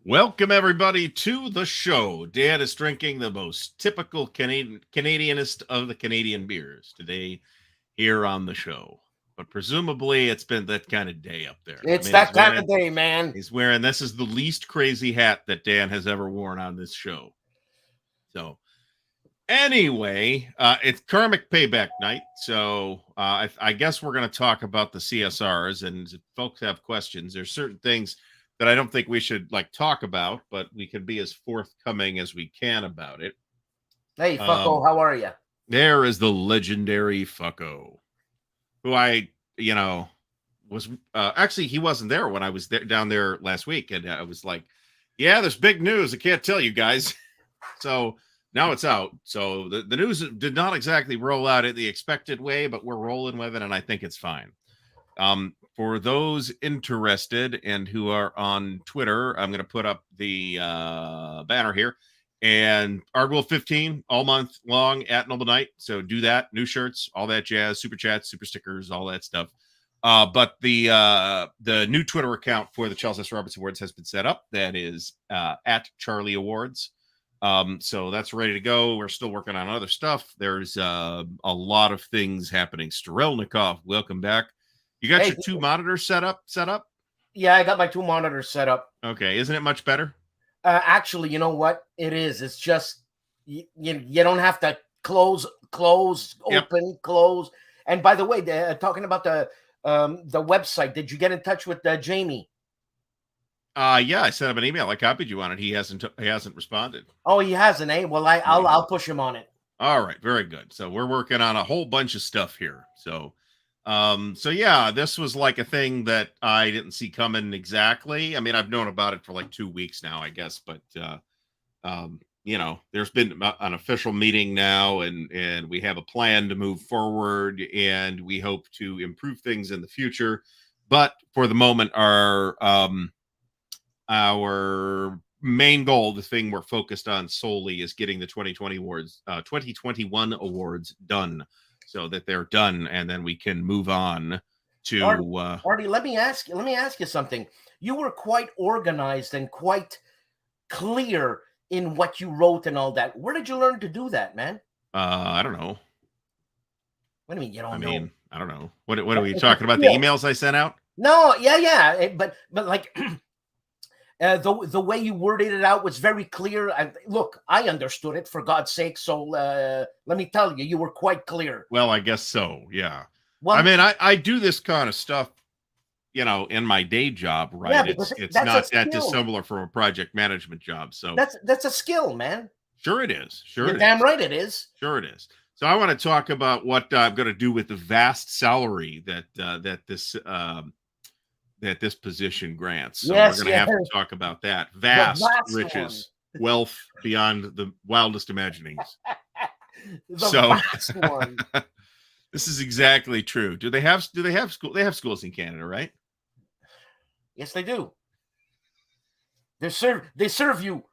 Welcome, everybody, to the show. Dan is drinking the most typical Canadianist of the Canadian beers today here on the show. But presumably it's been that kind of day up there. It's that kind of day, man. He's wearing, this is the least crazy hat that Dan has ever worn on this show. So anyway, it's Karmic Payback night. So I guess we're going to talk about the CSRs. And if folks have questions, there's certain things that I don't think we should talk about, but we can be as forthcoming as we can about it. Hey, Fucko, how are you? There is the legendary Fucko, who I, was actually, he wasn't there when I was down there last week. And I was like, yeah, there's big news. I can't tell you guys. So now it's out. So the news did not exactly roll out in the expected way, but we're rolling with it. And I think it's fine. For those interested and who are on Twitter, I'm going to put up the banner here. And Ardwulf 15 all month long at Noble Night. So do that. New shirts, all that jazz, super chats, super stickers, all that stuff. But the new Twitter account for the Charles S. Roberts Awards has been set up. That is at Charlie Awards. So that's ready to go. We're still working on other stuff. There's a lot of things happening. Strelnikov, welcome back. You got your two monitors set up? Yeah, I got my two monitors set up. Okay. Isn't it much better? Actually, you know what? It is. It's just, you don't have to close, open, close. And by the way, talking about the website, did you get in touch with Jamie? Yeah, I sent him an email. I copied you on it. He hasn't responded. Oh, he hasn't, eh? Well, I'll push him on it. All right, very good. So we're working on a whole bunch of stuff here. So yeah, this was like a thing that I didn't see coming exactly. I mean, I've known about it for like 2 weeks now, I guess, but there's been an official meeting now, and we have a plan to move forward, and we hope to improve things in the future. But for the moment, our main goal, the thing we're focused on solely, is getting the 2021 awards done, so that they're done, and then we can move on to Artie, let me ask you something. You were quite organized and quite clear in what you wrote and all that. Where did you learn to do that, man? I don't know. What do you mean you don't know? I don't know. What are we talking about? The emails I sent out? No, yeah. But like the way you worded it out was very clear. Look, I understood it, for God's sake. So let me tell you, you were quite clear. Well, I guess so. Yeah. Well, I mean, I do this kind of stuff, in my day job, right? Yeah, it's not that dissimilar from a project management job. So that's a skill, man. Sure it is. You're damn right it is. Sure it is. So I want to talk about what I'm going to do with the vast salary that this position grants. So we're going to have to talk about that. Vast riches, wealth beyond the wildest imaginings. This is exactly true. Do they have school? They have schools in Canada, right? Yes, they do. They serve you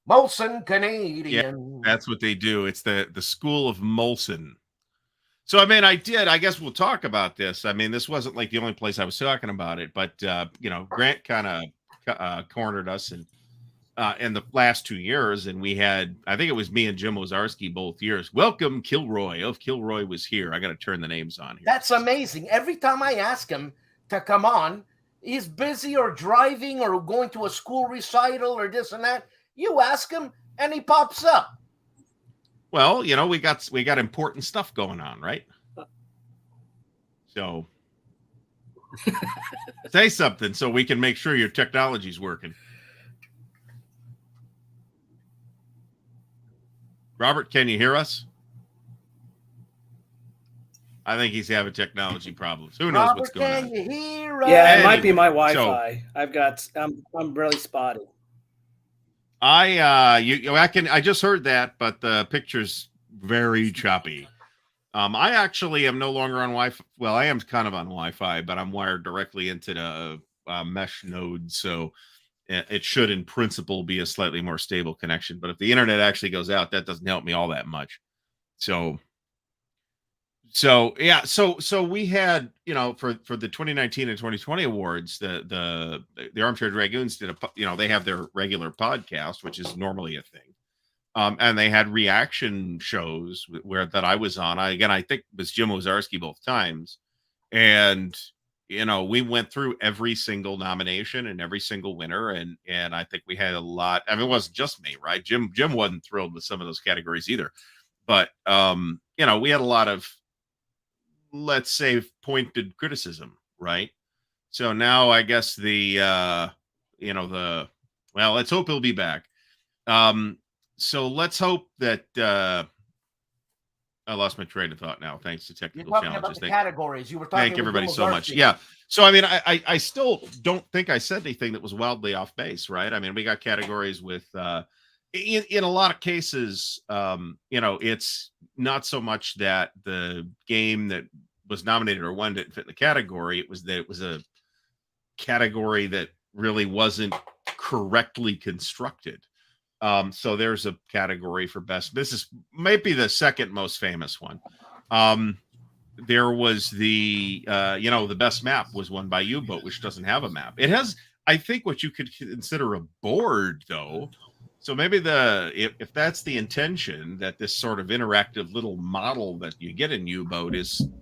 Molson Canadian. Yeah, that's what they do. It's the School of Molson. So, I mean, I guess we'll talk about this. I mean, this wasn't like the only place I was talking about it, but, Grant kind of cornered us in the last 2 years. And we had, I think it was me and Jim Ozarski both years. Welcome, Kilroy. Oh, if Kilroy was here, I got to turn the names on here. That's amazing. Every time I ask him to come on, he's busy or driving or going to a school recital or this and that. You ask him and he pops up. Well, we got important stuff going on, right? So say something so we can make sure your technology's working. Robert, can you hear us? I think he's having technology problems. Who knows what's going on? Can you hear us? Yeah, it might be my Wi-Fi. I'm really spotty. I just heard that, but the picture's very choppy. I actually am no longer on Wi-Fi. Well, I am kind of on Wi-Fi, but I'm wired directly into the mesh node, so it should, in principle, be a slightly more stable connection. But if the internet actually goes out, that doesn't help me all that much. So So yeah, so we had, you know, for the 2019 and 2020 awards, the Armchair Dragoons did they have their regular podcast, which is normally a thing. And they had reaction shows where that I was on. I think it was Jim Ozarski both times. And we went through every single nomination and every single winner, and I think we had a lot. I mean, it wasn't just me, right? Jim wasn't thrilled with some of those categories either. But we had a lot of, let's say, pointed criticism, right? So now I guess let's hope he'll be back. So let's hope that I lost my train of thought now, thanks to technical You're talking challenges. about the categories. You were talking. Thank everybody so much. Yeah. So I mean, I still don't think I said anything that was wildly off base, right? I mean, we got categories with in a lot of cases, it's not so much that the game that was nominated or won didn't fit in the category. It was that it was a category that really wasn't correctly constructed. So there's a category for best. This might be the second most famous one. There was the best map was won by U-Boat, which doesn't have a map. It has, I think, what you could consider a board, though. So maybe if that's the intention, that this sort of interactive little model that you get in U-Boat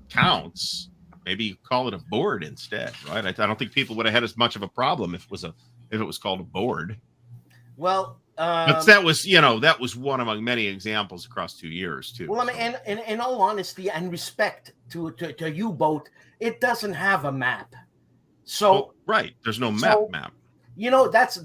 counts, maybe you call it a board instead, right? I don't think people would have had as much of a problem if it was called a board. Well, but that was one among many examples across 2 years too. Well, I mean, and in all honesty and respect to U-Boat, it doesn't have a map. So right, there's no map. That's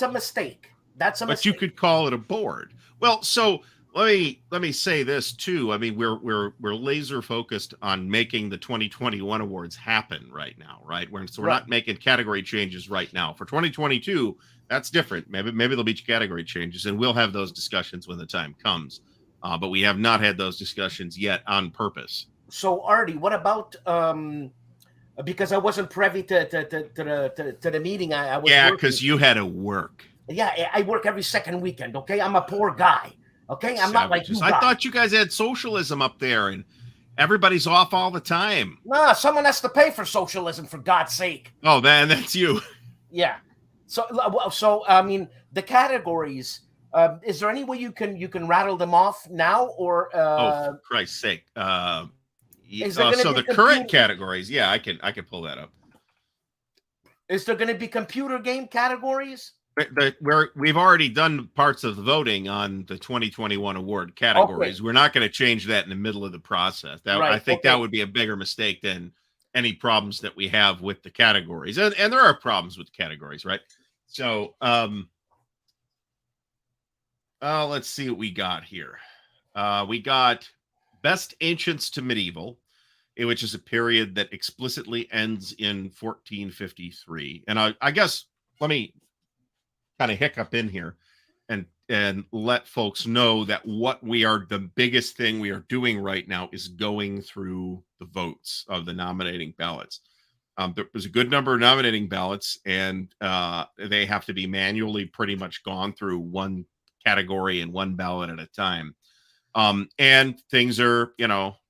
a mistake. But you could call it a board. Well, so let me say this too. I mean, we're laser focused on making the 2021 awards happen right now, right? We're not making category changes right now. For 2022, that's different. Maybe there'll be category changes, and we'll have those discussions when the time comes. But we have not had those discussions yet on purpose. So, Artie, what about because I wasn't privy to the meeting. I was because you had to work. Yeah, I work every second weekend. Okay, I'm a poor guy. Okay, I'm not like you. I thought you guys had socialism up there, and everybody's off all the time. Nah, someone has to pay for socialism, for God's sake. Oh, man, that's you. Yeah. So I mean, the categories. Is there any way you can rattle them off now, or? For Christ's sake! So the current categories, yeah, I can pull that up. Is there going to be computer game categories? We've already done parts of the voting on the 2021 award categories. Okay. We're not going to change that in the middle of the process. I think that would be a bigger mistake than any problems that we have with the categories. And there are problems with the categories, right? So let's see what we got here. We got Best Ancients to Medieval, which is a period that explicitly ends in 1453. And I guess let me kind of hiccup in here and let folks know that the biggest thing we are doing right now is going through the votes of the nominating ballots. There's a good number of nominating ballots, and they have to be manually pretty much gone through one category and one ballot at a time. And things are,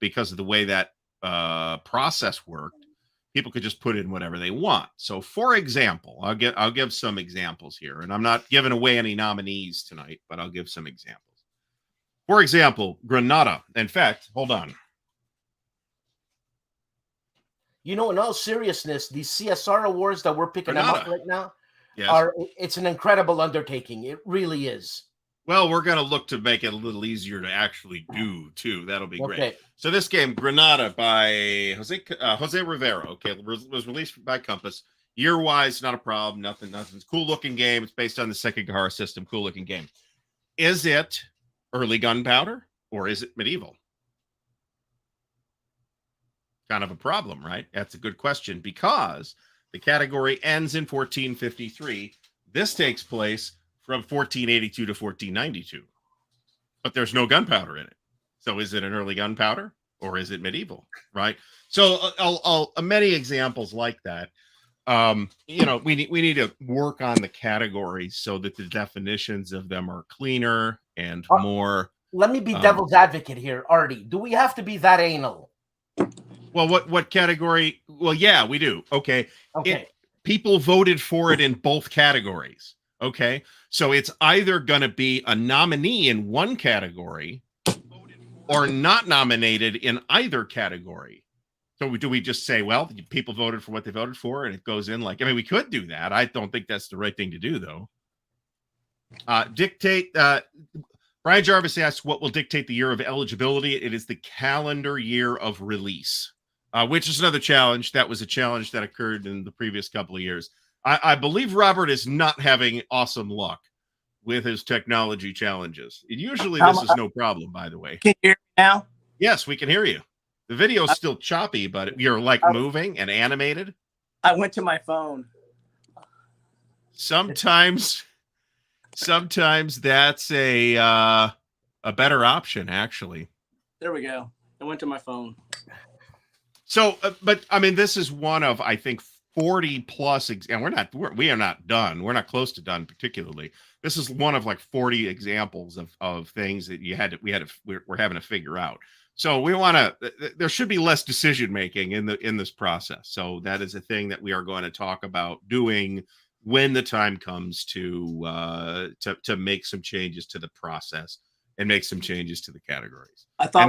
because of the way that process worked, people could just put in whatever they want. So, for example, I'll give some examples here, and I'm not giving away any nominees tonight, but I'll give some examples. For example, Granada. In fact, hold on. In all seriousness, these CSR awards that we're picking them up right now, it's an incredible undertaking. It really is. Well, we're going to look to make it a little easier to actually do, too. That'll be great. So this game, Granada by Jose Rivera, was released by Compass. Year-wise, not a problem. Nothing. Cool-looking game. It's based on the Sekigahara system. Cool-looking game. Is it early Gunpowder or is it medieval? Kind of a problem, right? That's a good question because the category ends in 1453. This takes place from 1482 to 1492, but there's no gunpowder in it. So is it an early Gunpowder or is it medieval? Right. So many examples like that. We need to work on the categories so that the definitions of them are cleaner and more let me be devil's advocate here, Artie. Do we have to be that anal? Well, what category? Well, yeah, we do. Okay. Okay. People voted for it in both categories. Okay. So it's either going to be a nominee in one category or not nominated in either category. So do we just say, well, people voted for what they voted for and it goes in like, I mean, we could do that. I don't think that's the right thing to do, though. Brian Jarvis asks, what will dictate the year of eligibility? It is the calendar year of release, which is another challenge. That was a challenge that occurred in the previous couple of years. I believe Robert is not having awesome luck with his technology challenges. And usually this is no problem, by the way. Can you hear me now? Yes, we can hear you. The video is still choppy, but you're like moving and animated. I went to my phone. Sometimes that's a better option, actually. There we go. I went to my phone. So, but I mean, this is one of, I think, 40 plus, and we are not done. We're not close to done, particularly. This is one of like 40 examples of things that we're having to figure out. So we want to, there should be less decision making in this process. So that is a thing that we are going to talk about doing when the time comes to make some changes to the process and make some changes to the categories. I thought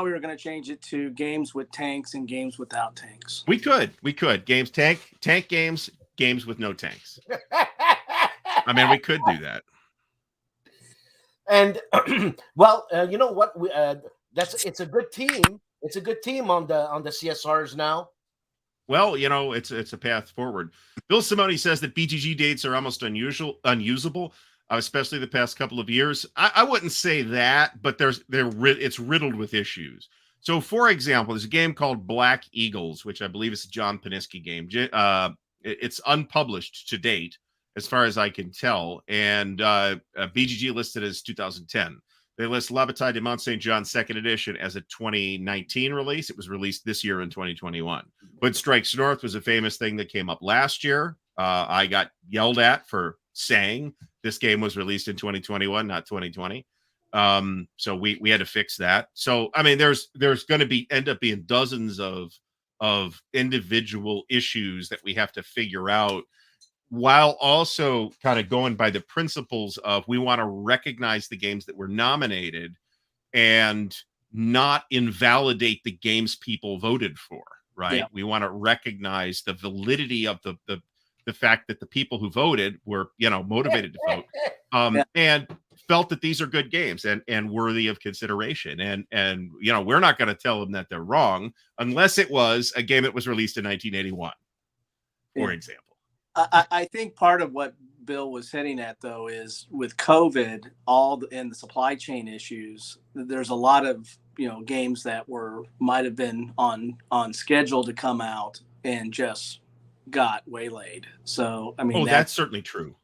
we were going to change it to games with tanks and games without tanks. We could games tank games with no tanks. I mean, we could do that. And well, you know what? It's a good team. It's a good team on the CSRs now. Well, you know, it's a path forward. Bill Simone says that BTG dates are almost unusable, especially the past couple of years. I wouldn't say that, but it's riddled with issues. So, for example, there's a game called Black Eagles, which I believe is a John Paniski game. It's unpublished to date, as far as I can tell, and BGG listed as 2010. They list La Bataille de Mont Saint Jean 2nd edition as a 2019 release. It was released this year in 2021. But Strikes North was a famous thing that came up last year. I got yelled at for saying this game was released in 2021, not 2020. So we had to fix that. So, I mean, there's going to end up being dozens of individual issues that we have to figure out, while also kind of going by the principles of we want to recognize the games that were nominated and not invalidate the games people voted for, right? Yeah. We want to recognize the validity of the fact that the people who voted were, motivated to vote, and felt that these are good games and worthy of consideration. And we're not going to tell them that they're wrong unless it was a game that was released in 1981, for example. I think part of what Bill was hitting at, though, is with COVID, and the supply chain issues, there's a lot of, games that might have been on schedule to come out and just got waylaid. So, I mean, that's certainly true.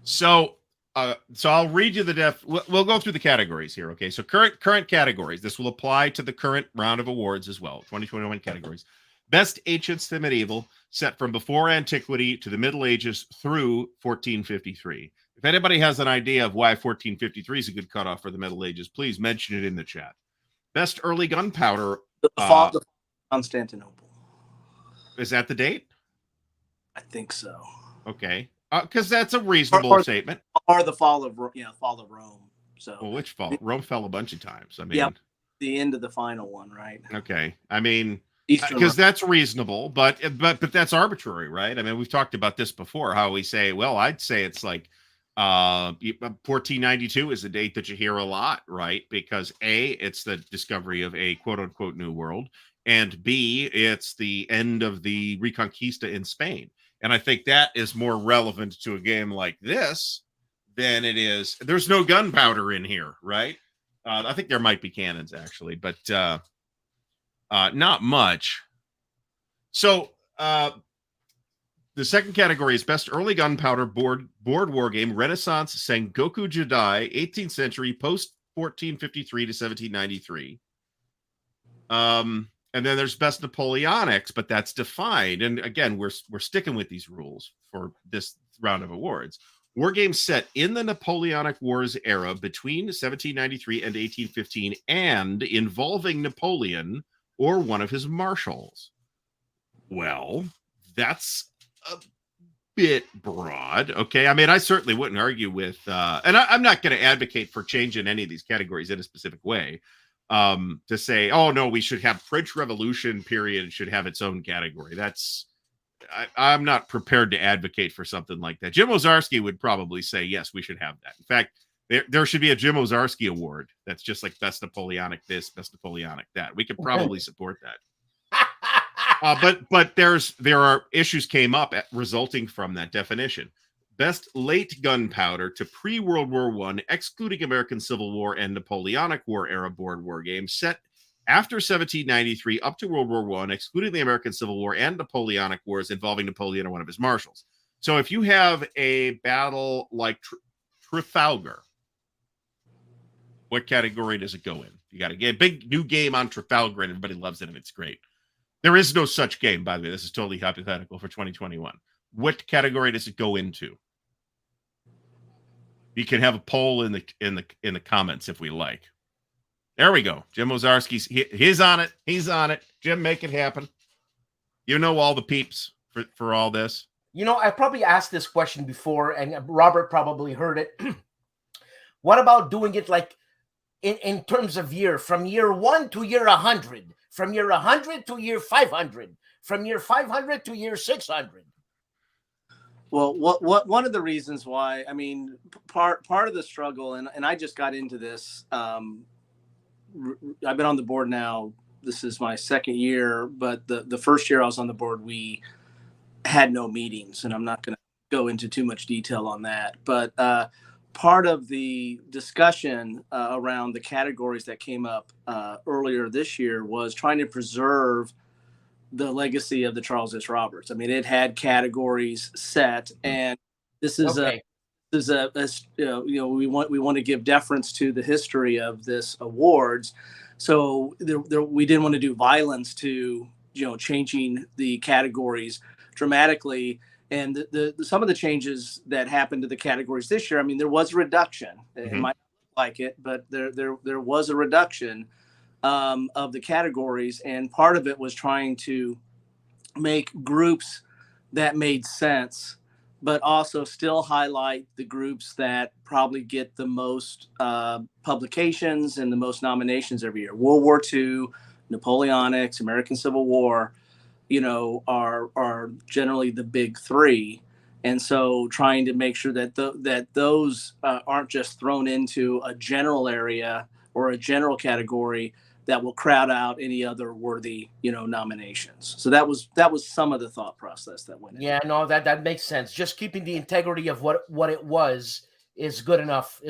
So I'll read you we'll go through the categories here. Okay. So current categories, this will apply to the current round of awards as well. 2021 categories. Best Ancients to Medieval, set from before antiquity to the Middle Ages through 1453. If anybody has an idea of why 1453 is a good cutoff for the Middle Ages, please mention it in the chat. Best Early Gunpowder. The fall of Constantinople. Is that the date? I think so. Okay. Because that's a reasonable statement. Or the fall of Rome. So, well, which fall? Rome fell a bunch of times. I mean, yeah, the end of the final one, right? Okay. I mean, because that's reasonable, but that's arbitrary, right? I mean, we've talked about this before, how we say, well, I'd say it's like 1492 is a date that you hear a lot, right? Because A, it's the discovery of a quote unquote new world, and B, it's the end of the Reconquista in Spain. And I think that is more relevant to a game like this than it is. There's no gunpowder in here, right? I think there might be cannons actually, but not much. So the second category is Best Early Gunpowder Board War Game, Renaissance Sengoku Jidai, 18th century, post 1453 to 1793. And then there's Best Napoleonics, but that's defined. And again, we're sticking with these rules for this round of awards. War games set in the Napoleonic Wars era between 1793 and 1815 and involving Napoleon or one of his marshals. Well, that's a bit broad. Okay. I mean, I certainly wouldn't argue with, and I'm not going to advocate for changing any of these categories in a specific way. To say, oh no, we should have French Revolution period should have its own category. I'm not prepared to advocate for something like that. Jim Ozarski would probably say, yes, we should have that. In fact, there should be a Jim Ozarski award. That's just like best Napoleonic this, best Napoleonic that. We could probably support that. But there are issues came up resulting from that definition. Best late gunpowder to pre-World War I, excluding American Civil War and Napoleonic War era board war games set after 1793 up to World War I, excluding the American Civil War and Napoleonic Wars involving Napoleon or one of his marshals. So if you have a battle like Trafalgar, what category does it go in? You got a big new game on Trafalgar and everybody loves it and it's great. There is no such game, by the way. This is totally hypothetical for 2021. What category does it go into? You can have a poll in the comments if we like. There we go. Jim Ozarski's he's on it. He's on it. Jim, make it happen. You know all the peeps for all this. You know, I probably asked this question before, and Robert probably heard it. What about doing it like in terms of year, from year 1 to year 100, from year 100 to year 500, from year 500 to year 600? Well, what one of the reasons why, I mean, part of the struggle, and I just got into this. I've been on the board now. This is my second year, but the first year I was on the board, we had no meetings, and I'm not going to go into too much detail on that. But part of the discussion around the categories that came up earlier this year was trying to preserve the legacy of the Charles S. Roberts. I mean, it had categories set, and this is Okay. we want to give deference to the history of this awards. So we didn't want to do violence to changing the categories dramatically. And the some of the changes that happened to the categories this year, I mean, there was a reduction. It might not look like it, but there was a reduction of the categories, and part of it was trying to make groups that made sense, but also still highlight the groups that probably get the most publications and the most nominations every year. World War II, Napoleonics, American Civil War, are generally the big three. And so trying to make sure that that those aren't just thrown into a general area or a general category that will crowd out any other worthy, nominations. So that was some of the thought process that went in. Yeah, no, that makes sense. Just keeping the integrity of what it was is good enough.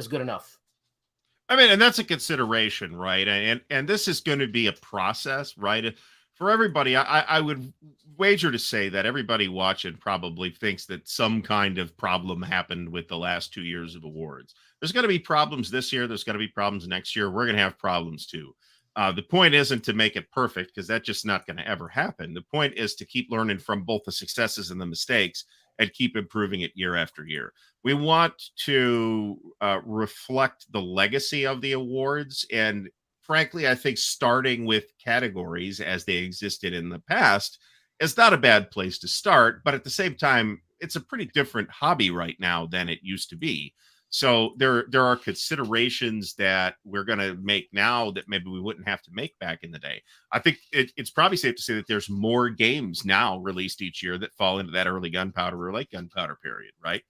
I mean, and that's a consideration, right? And this is going to be a process, right? For everybody, I would wager to say that everybody watching probably thinks that some kind of problem happened with the last 2 years of awards. There's going to be problems this year. There's going to be problems next year. We're going to have problems too. The point isn't to make it perfect, because that's just not going to ever happen. The point is to keep learning from both the successes and the mistakes and keep improving it year after year. We want to reflect the legacy of the awards. And frankly, I think starting with categories as they existed in the past is not a bad place to start. But at the same time, it's a pretty different hobby right now than it used to be. So there are considerations that we're going to make now that maybe we wouldn't have to make back in the day. I think it's probably safe to say that there's more games now released each year that fall into that early gunpowder or late gunpowder period, right?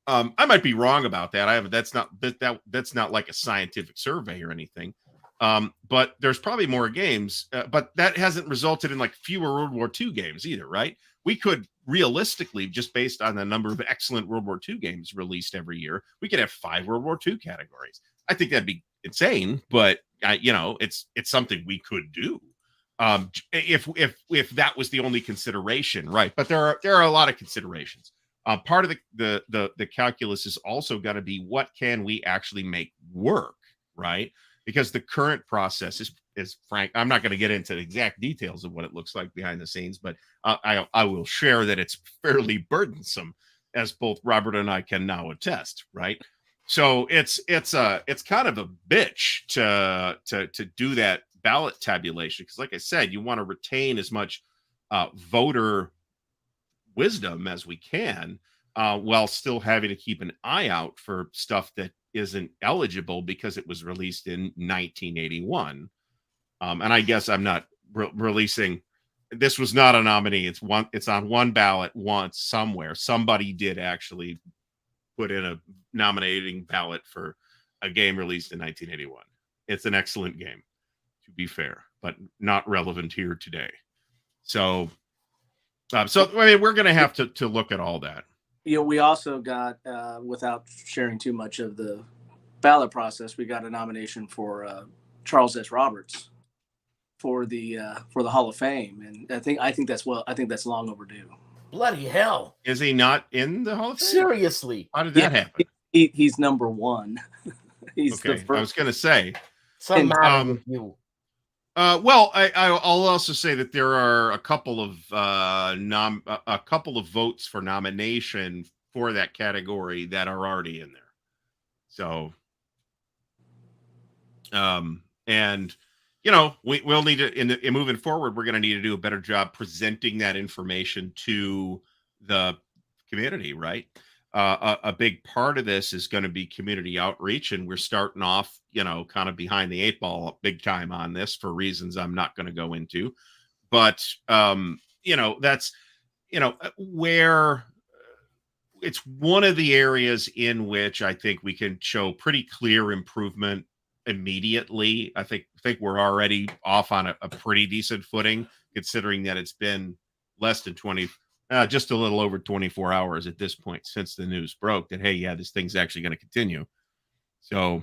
I might be wrong about that. That's not like a scientific survey or anything. But there's probably more games, but that hasn't resulted in like fewer World War II games either, right? We could realistically, just based on the number of excellent World War II games released every year, we could have 5 World War II categories. I think that'd be insane, but it's something we could do. If that was the only consideration, right? But there are a lot of considerations. Part of the calculus is also going to be, what can we actually make work, right? Because the current process is frank. I'm not going to get into the exact details of what it looks like behind the scenes, but I will share that it's fairly burdensome. as both Robert and I can now attest, right? So it's kind of a bitch to do that ballot tabulation, because like I said, you want to retain as much voter wisdom as we can, while still having to keep an eye out for stuff that isn't eligible because it was released in 1981. And I guess I'm not releasing. This was not a nominee. It's on one ballot once somewhere. Somebody did actually put in a nominating ballot for a game released in 1981. It's an excellent game, to be fair, but not relevant here today. So I mean, we're going to have to look at all that. We also got, without sharing too much of the ballot process, we got a nomination for Charles S. Roberts for the Hall of Fame, and I think that's long overdue. Bloody hell! Is he not in the Hall of Fame? Seriously, how did that happen? He's number one. He's okay. the first. I was going to say, something matter with you. Well, I'll also say that there are a couple of votes for nomination for that category that are already in there. So, and we'll need to in moving forward, we're going to need to do a better job presenting that information to the community, right? A big part of this is going to be community outreach, and we're starting off, kind of behind the 8 ball big time on this for reasons I'm not going to go into. But, that's, where it's one of the areas in which I think we can show pretty clear improvement immediately. I think we're already off on a pretty decent footing, considering that it's been less than just a little over 24 hours at this point since the news broke that, hey, yeah, this thing's actually going to continue. So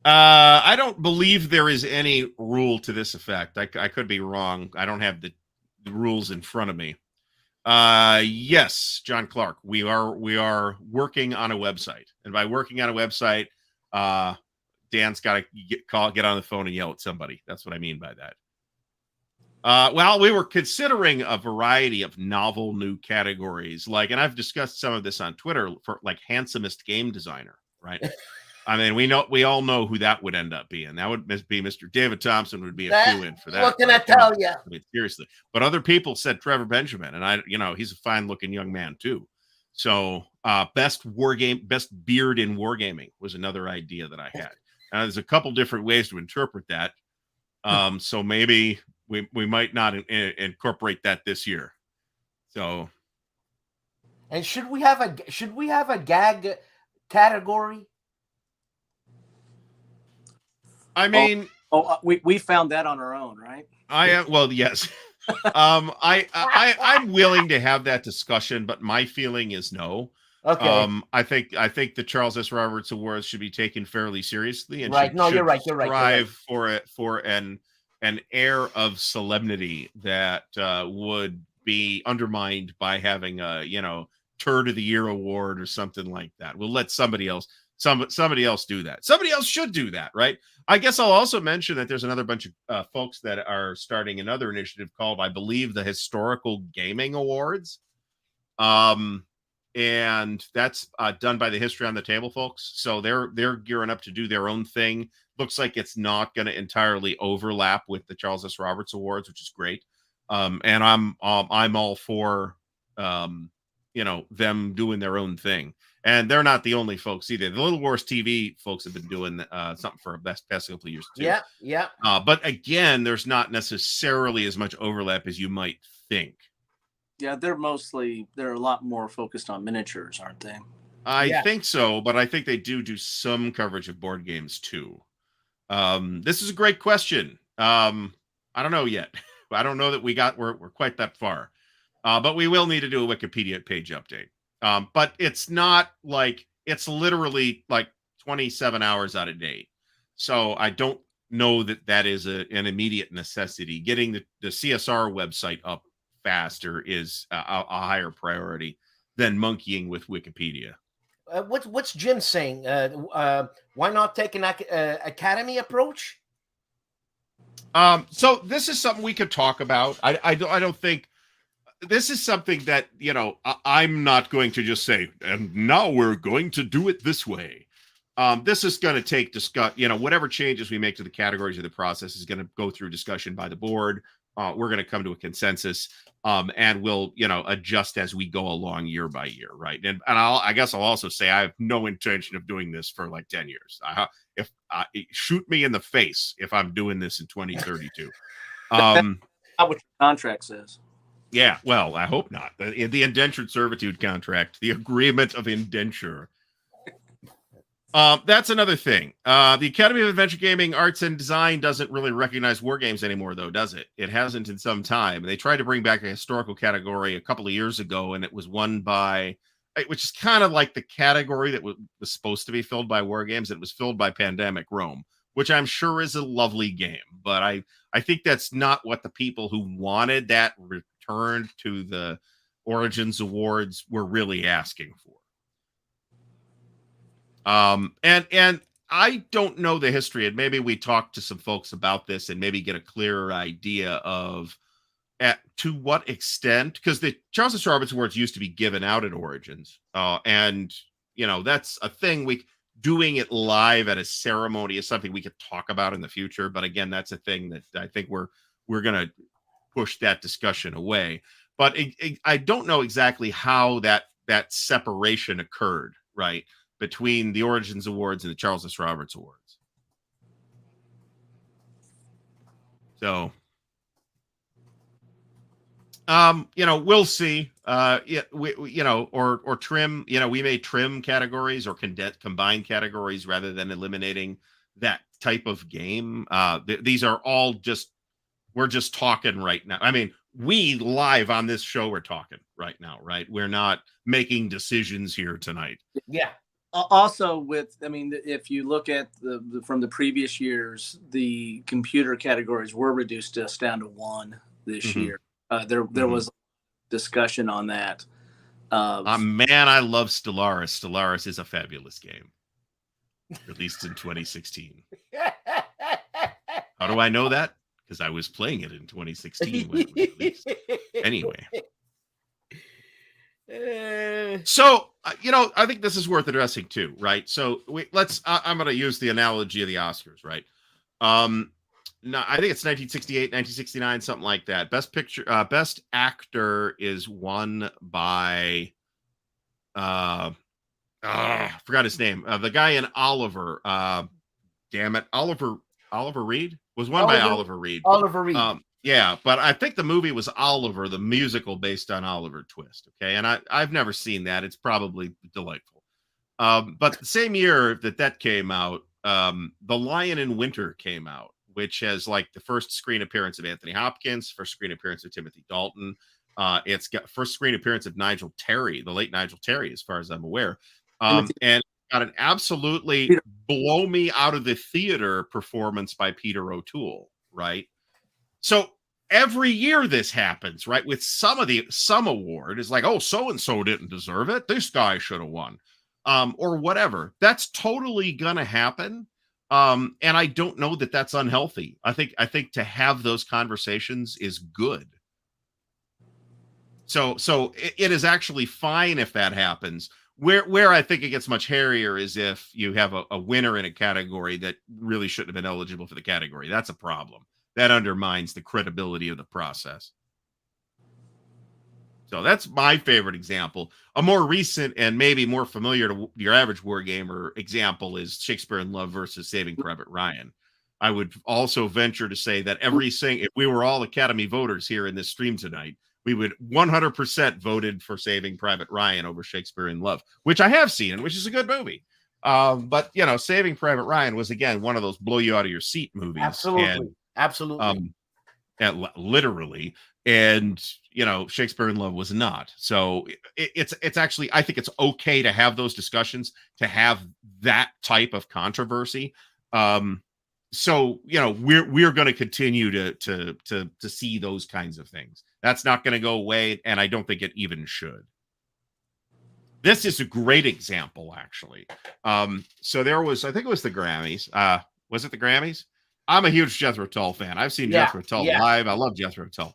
I don't believe there is any rule to this effect. I could be wrong. I don't have the rules in front of me. Yes, John Clark, we are working on a website. And by working on a website, Dan's got to get on the phone and yell at somebody. That's what I mean by that. Well, we were considering a variety of novel new categories, and I've discussed some of this on Twitter, for handsomest game designer, right? I mean, we all know who that would end up being. That would be Mr. David Thompson would be a few in for that. What can I tell you? I mean, seriously, but other people said Trevor Benjamin, and he's a fine looking young man too. So, best beard in wargaming was another idea that I had. There's a couple different ways to interpret that. So maybe we might not incorporate that this year. So, and should we have a gag category? I mean, we found that on our own, right? Well, yes. I'm willing to have that discussion, but my feeling is no. Okay. I think the Charles S. Roberts Awards should be taken fairly seriously, and right. You're right. Strive for an air of solemnity that would be undermined by having a Turd of the Year award or something like that. We'll let somebody else do that. Somebody else should do that, right? I guess I'll also mention that there's another bunch of folks that are starting another initiative called, I believe, the Historical Gaming Awards. And that's done by the History on the Table folks. So they're gearing up to do their own thing. Looks like it's not going to entirely overlap with the Charles S. Roberts Awards, which is great. And I'm all for them doing their own thing. And they're not the only folks either. The Little Wars TV folks have been doing something for the past couple of years too. Yeah. But again, there's not necessarily as much overlap as you might think. Yeah, they're a lot more focused on miniatures, aren't they? I think so, but I think they do some coverage of board games too. This is a great question. I don't know yet. I don't know that we're quite that far. But we will need to do a Wikipedia page update. But it's not it's literally 27 hours out of date. So I don't know that is an immediate necessity. Getting the CSR website up faster is a higher priority than monkeying with Wikipedia. What's Jim saying? Why not take an academy approach? So this is something we could talk about. I don't think this is something that, you know, I'm not going to just say, and now we're going to do it this way. This is going to take you know, whatever changes we make to the categories of the process is going to go through discussion by the board. We're going to come to a consensus, and we'll, you know, adjust as we go along year by year, right? And I guess I'll also say I have no intention of doing this for like 10 years. If shoot me in the face if I'm doing this in 2032. Not what your contract says. Yeah, well, I hope not. The indentured servitude contract, the agreement of indenture. That's another thing. The Academy of Adventure Gaming Arts and Design doesn't really recognize war games anymore, though, does it? It hasn't in some time. They tried to bring back a historical category a couple of years ago, and it was won by, which is kind of like the category that was supposed to be filled by war games. It was filled by Pandemic Rome, which I'm sure is a lovely game, but I think that's not what the people who wanted that returned to the Origins Awards were really asking for. And I don't know the history, and maybe we talk to some folks about this and maybe get a clearer idea of to what extent, because the Charles S. Roberts Awards used to be given out at Origins, and you know, that's a thing. Doing it live at a ceremony is something we could talk about in the future, but again, that's a thing that I think we're gonna push that discussion away. But I don't know exactly how that separation occurred, right, between the Origins Awards and the Charles S. Roberts Awards. So, you know, we'll see. Yeah, you know, or trim. You know, we may trim categories or combine categories rather than eliminating that type of game. These are all we're just talking right now. I mean, we live on this show, we're talking right now, right? We're not making decisions here tonight. Yeah. Also, I mean, if you look at from the previous years, the computer categories were reduced just down to one this year. There was discussion on that. Man, I love Stellaris. Stellaris is a fabulous game. Released in 2016. How do I know that? Because I was playing it in 2016 when it was released. Anyway. So, you know, I think this is worth addressing too, right? So I'm going to use the analogy of the Oscars, right? No, I think it's 1968, 1969, something like that. Best picture, best actor is won by, forgot his name. The guy in Oliver, damn it. Oliver Reed was won by Oliver Reed. Oliver Reed. Yeah, but I think the movie was Oliver, the musical based on Oliver Twist. Okay, and I've never seen that. It's probably delightful. But the same year that came out, The Lion in Winter came out, which has like the first screen appearance of Anthony Hopkins, first screen appearance of Timothy Dalton. It's got first screen appearance of Nigel Terry, the late Nigel Terry, as far as I'm aware. And got an absolutely blow me out of the theater performance by Peter O'Toole, right? So every year this happens, right? With some award is like, oh, so-and-so didn't deserve it. This guy should have won. Or whatever. That's totally gonna happen. And I don't know that that's unhealthy. I think to have those conversations is good. So it is actually fine if that happens. Where I think it gets much hairier is if you have a winner in a category that really shouldn't have been eligible for the category. That's a problem. That undermines the credibility of the process. So that's my favorite example. A more recent and maybe more familiar to your average wargamer example is Shakespeare in Love versus Saving Private Ryan. I would also venture to say that if we were all Academy voters here in this stream tonight, we would 100% voted for Saving Private Ryan over Shakespeare in Love, which I have seen and which is a good movie. But you know, Saving Private Ryan was again one of those blow you out of your seat movies. Absolutely. Literally. And you know, Shakespeare in Love was not. So it's actually, I think it's okay to have those discussions, to have that type of controversy. So you know, we're going to continue to see those kinds of things. That's not going to go away, and I don't think it even should. This is a great example, actually. So there was, I think it was the Grammys. Was it the Grammys? I'm a huge Jethro Tull fan. I've seen Jethro Tull live. I love Jethro Tull.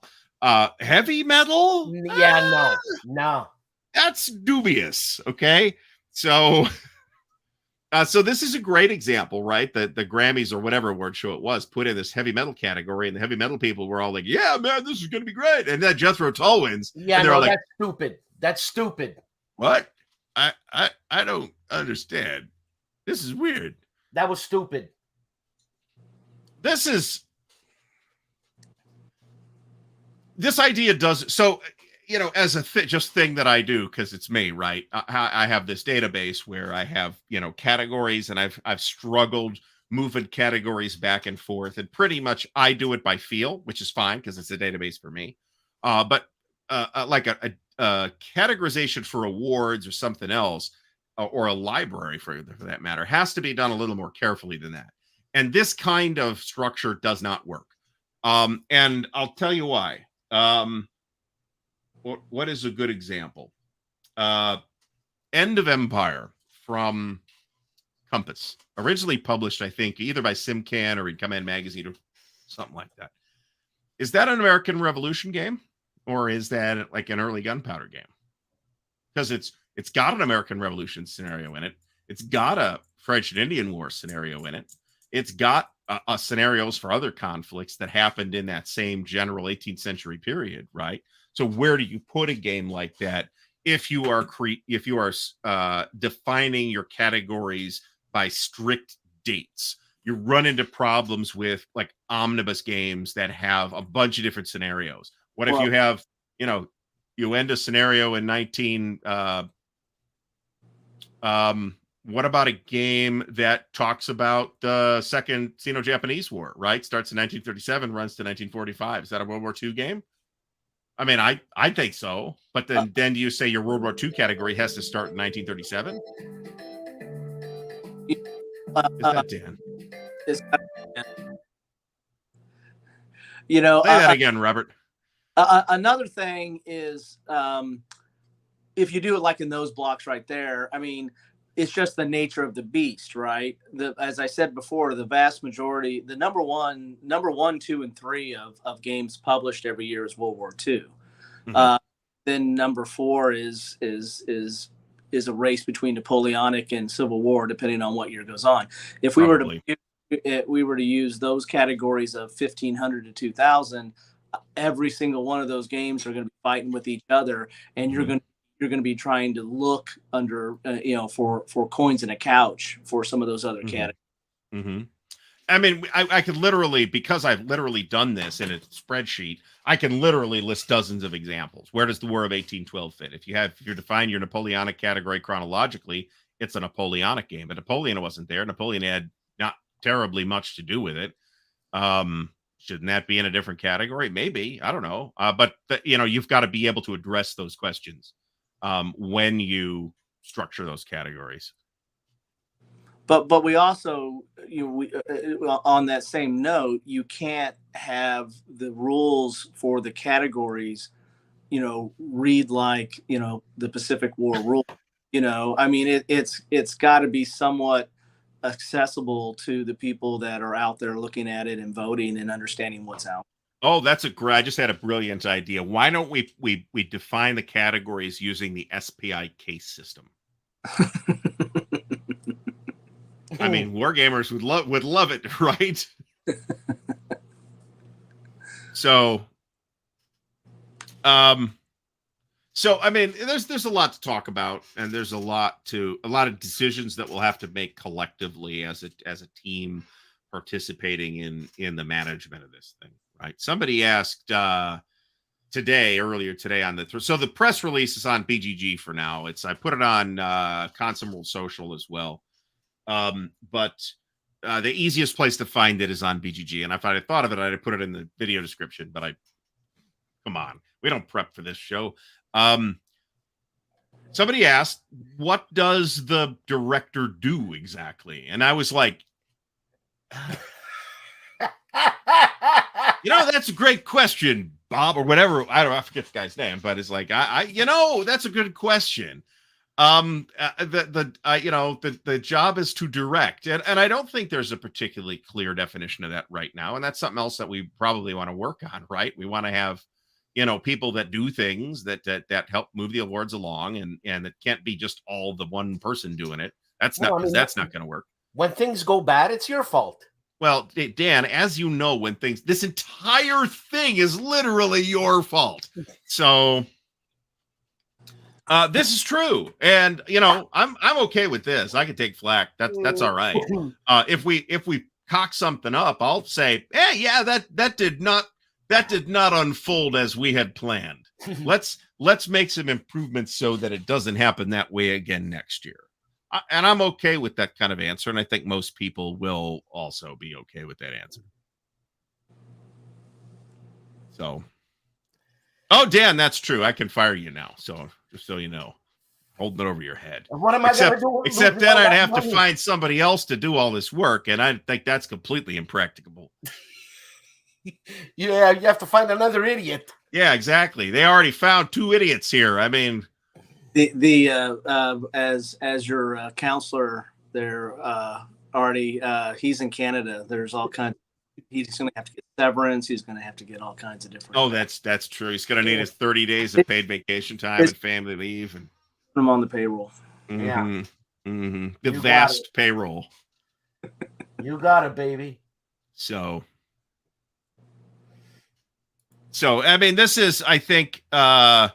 Heavy metal? Yeah, no. That's dubious. Okay. So so this is a great example, right? The Grammys or whatever award show it was put in this heavy metal category, and the heavy metal people were all like, "Yeah, man, this is going to be great." And then Jethro Tull wins, Yeah, and they're no, like, that's stupid. That's stupid. "What? I don't understand. This is weird. That was stupid. This idea does so." You know, as a just thing that I do because it's me, right? I have this database where I have, you know, categories, and I've struggled moving categories back and forth, and pretty much I do it by feel, which is fine because it's a database for me. But like a categorization for awards or something else, or a library for that matter, has to be done a little more carefully than that. And this kind of structure does not work. And I'll tell you why. What is a good example? End of Empire from Compass, originally published, I think, either by SimCan or in Command Magazine or something like that. Is that an American Revolution game, or is that like an early Gunpowder game? Because it's got an American Revolution scenario in it. It's got a French and Indian War scenario in it. It's got scenarios for other conflicts that happened in that same general 18th century period, right? So where do you put a game like that if you are defining your categories by strict dates? You run into problems with like omnibus games that have a bunch of different scenarios. What if you have, you know, you end a scenario in what about a game that talks about the Second Sino-Japanese War, right? Starts in 1937, runs to 1945. Is that a World War II game? I mean, I think so. But then do you say your World War II category has to start in 1937? Is that Dan? You know, say that again, Robert. Another thing is, if you do it like in those blocks right there, I mean, it's just the nature of the beast, right? As I said before, the vast majority, the number one, 2, and 3 of games published every year is World War II. Mm-hmm. Then number 4 is a race between Napoleonic and Civil War, depending on what year goes on. If we were to use those categories of 1500 to 2000, every single one of those games are going to be fighting with each other, and you're going to be trying to look under, for coins in a couch for some of those other categories. Mm-hmm. I mean, I could literally, because I've literally done this in a spreadsheet, I can literally list dozens of examples. Where does the War of 1812 fit? If you're defining your Napoleonic category chronologically, it's a Napoleonic game, but Napoleon wasn't there. Napoleon had not terribly much to do with it. Shouldn't that be in a different category? Maybe, I don't know. But you've got to be able to address those questions when you structure those categories. But we also, on that same note, you can't have the rules for the categories, read like, the Pacific War rule. I mean, it's got to be somewhat accessible to the people that are out there looking at it and voting and understanding what's out. Oh, that's I just had a brilliant idea. Why don't we define the categories using the SPI case system? I mean, wargamers would love it, right? So I mean, there's a lot to talk about, and there's a lot of decisions that we'll have to make collectively as a team participating in the management of this thing, right? Somebody asked earlier today on so the press release is on BGG for now. I put it on Consum World Social as well. But the easiest place to find it is on BGG. And if I had thought of it, I'd put it in the video description, but come on, we don't prep for this show. Somebody asked, what does the director do exactly? And I was like, that's a great question, Bob, or whatever. I forget the guy's name, but it's like, that's a good question. The job is to direct, and I don't think there's a particularly clear definition of that right now. And that's something else that we probably want to work on, right? We want to have people that do things that help move the awards along, and it can't be just all the one person doing it. That's not, because that's not going to work. When things go bad, it's your fault. Well, Dan, as you know, this entire thing is literally your fault. So this is true. And I'm okay with this. I can take flack. That's all right. If we cock something up, I'll say, hey, yeah, that did not unfold as we had planned. Let's make some improvements so that it doesn't happen that way again next year. And I'm okay with that kind of answer. And I think most people will also be okay with that answer. So, oh, Dan, that's true. I can fire you now. So just so you know, holding it over your head. What am I going to do? Except then I'd have to find somebody else to do all this work. And I think that's completely impracticable. Yeah, you have to find another idiot. Yeah, exactly. They already found 2 idiots here. I mean, as your counselor there, already he's in Canada. There's all kinds. He's going to have to get severance. He's going to have to get all kinds of different. Oh, that's true. He's going to need his 30 days of paid vacation time and family leave, and put him on the payroll. Yeah, the vast payroll. You got it, baby. So I mean, this is, I think, a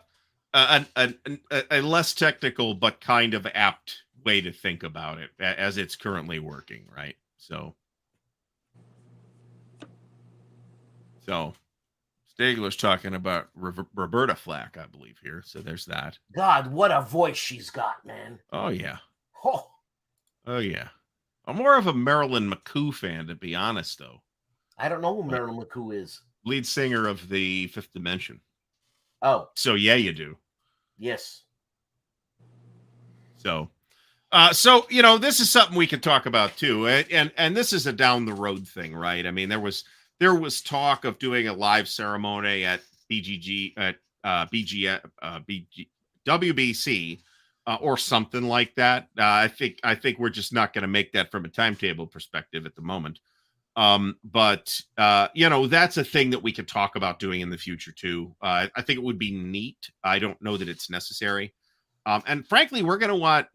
less technical but kind of apt way to think about it as it's currently working, right? So Stigler's talking about Roberta Flack, I believe, here. So there's that. God, what a voice she's got, man. Oh yeah. Oh Yeah. I'm more of a Marilyn McCoo fan, to be honest, though. I don't know who Marilyn McCoo is. Lead singer of the Fifth Dimension. Oh. So yeah, you do. Yes. So this is something we can talk about too, and this is a down the road thing, right? I mean, there was talk of doing a live ceremony at WBC or something like that. I think we're just not going to make that from a timetable perspective at the moment. But that's a thing that we could talk about doing in the future too. I think it would be neat. I don't know that it's necessary. And frankly, we're going to want,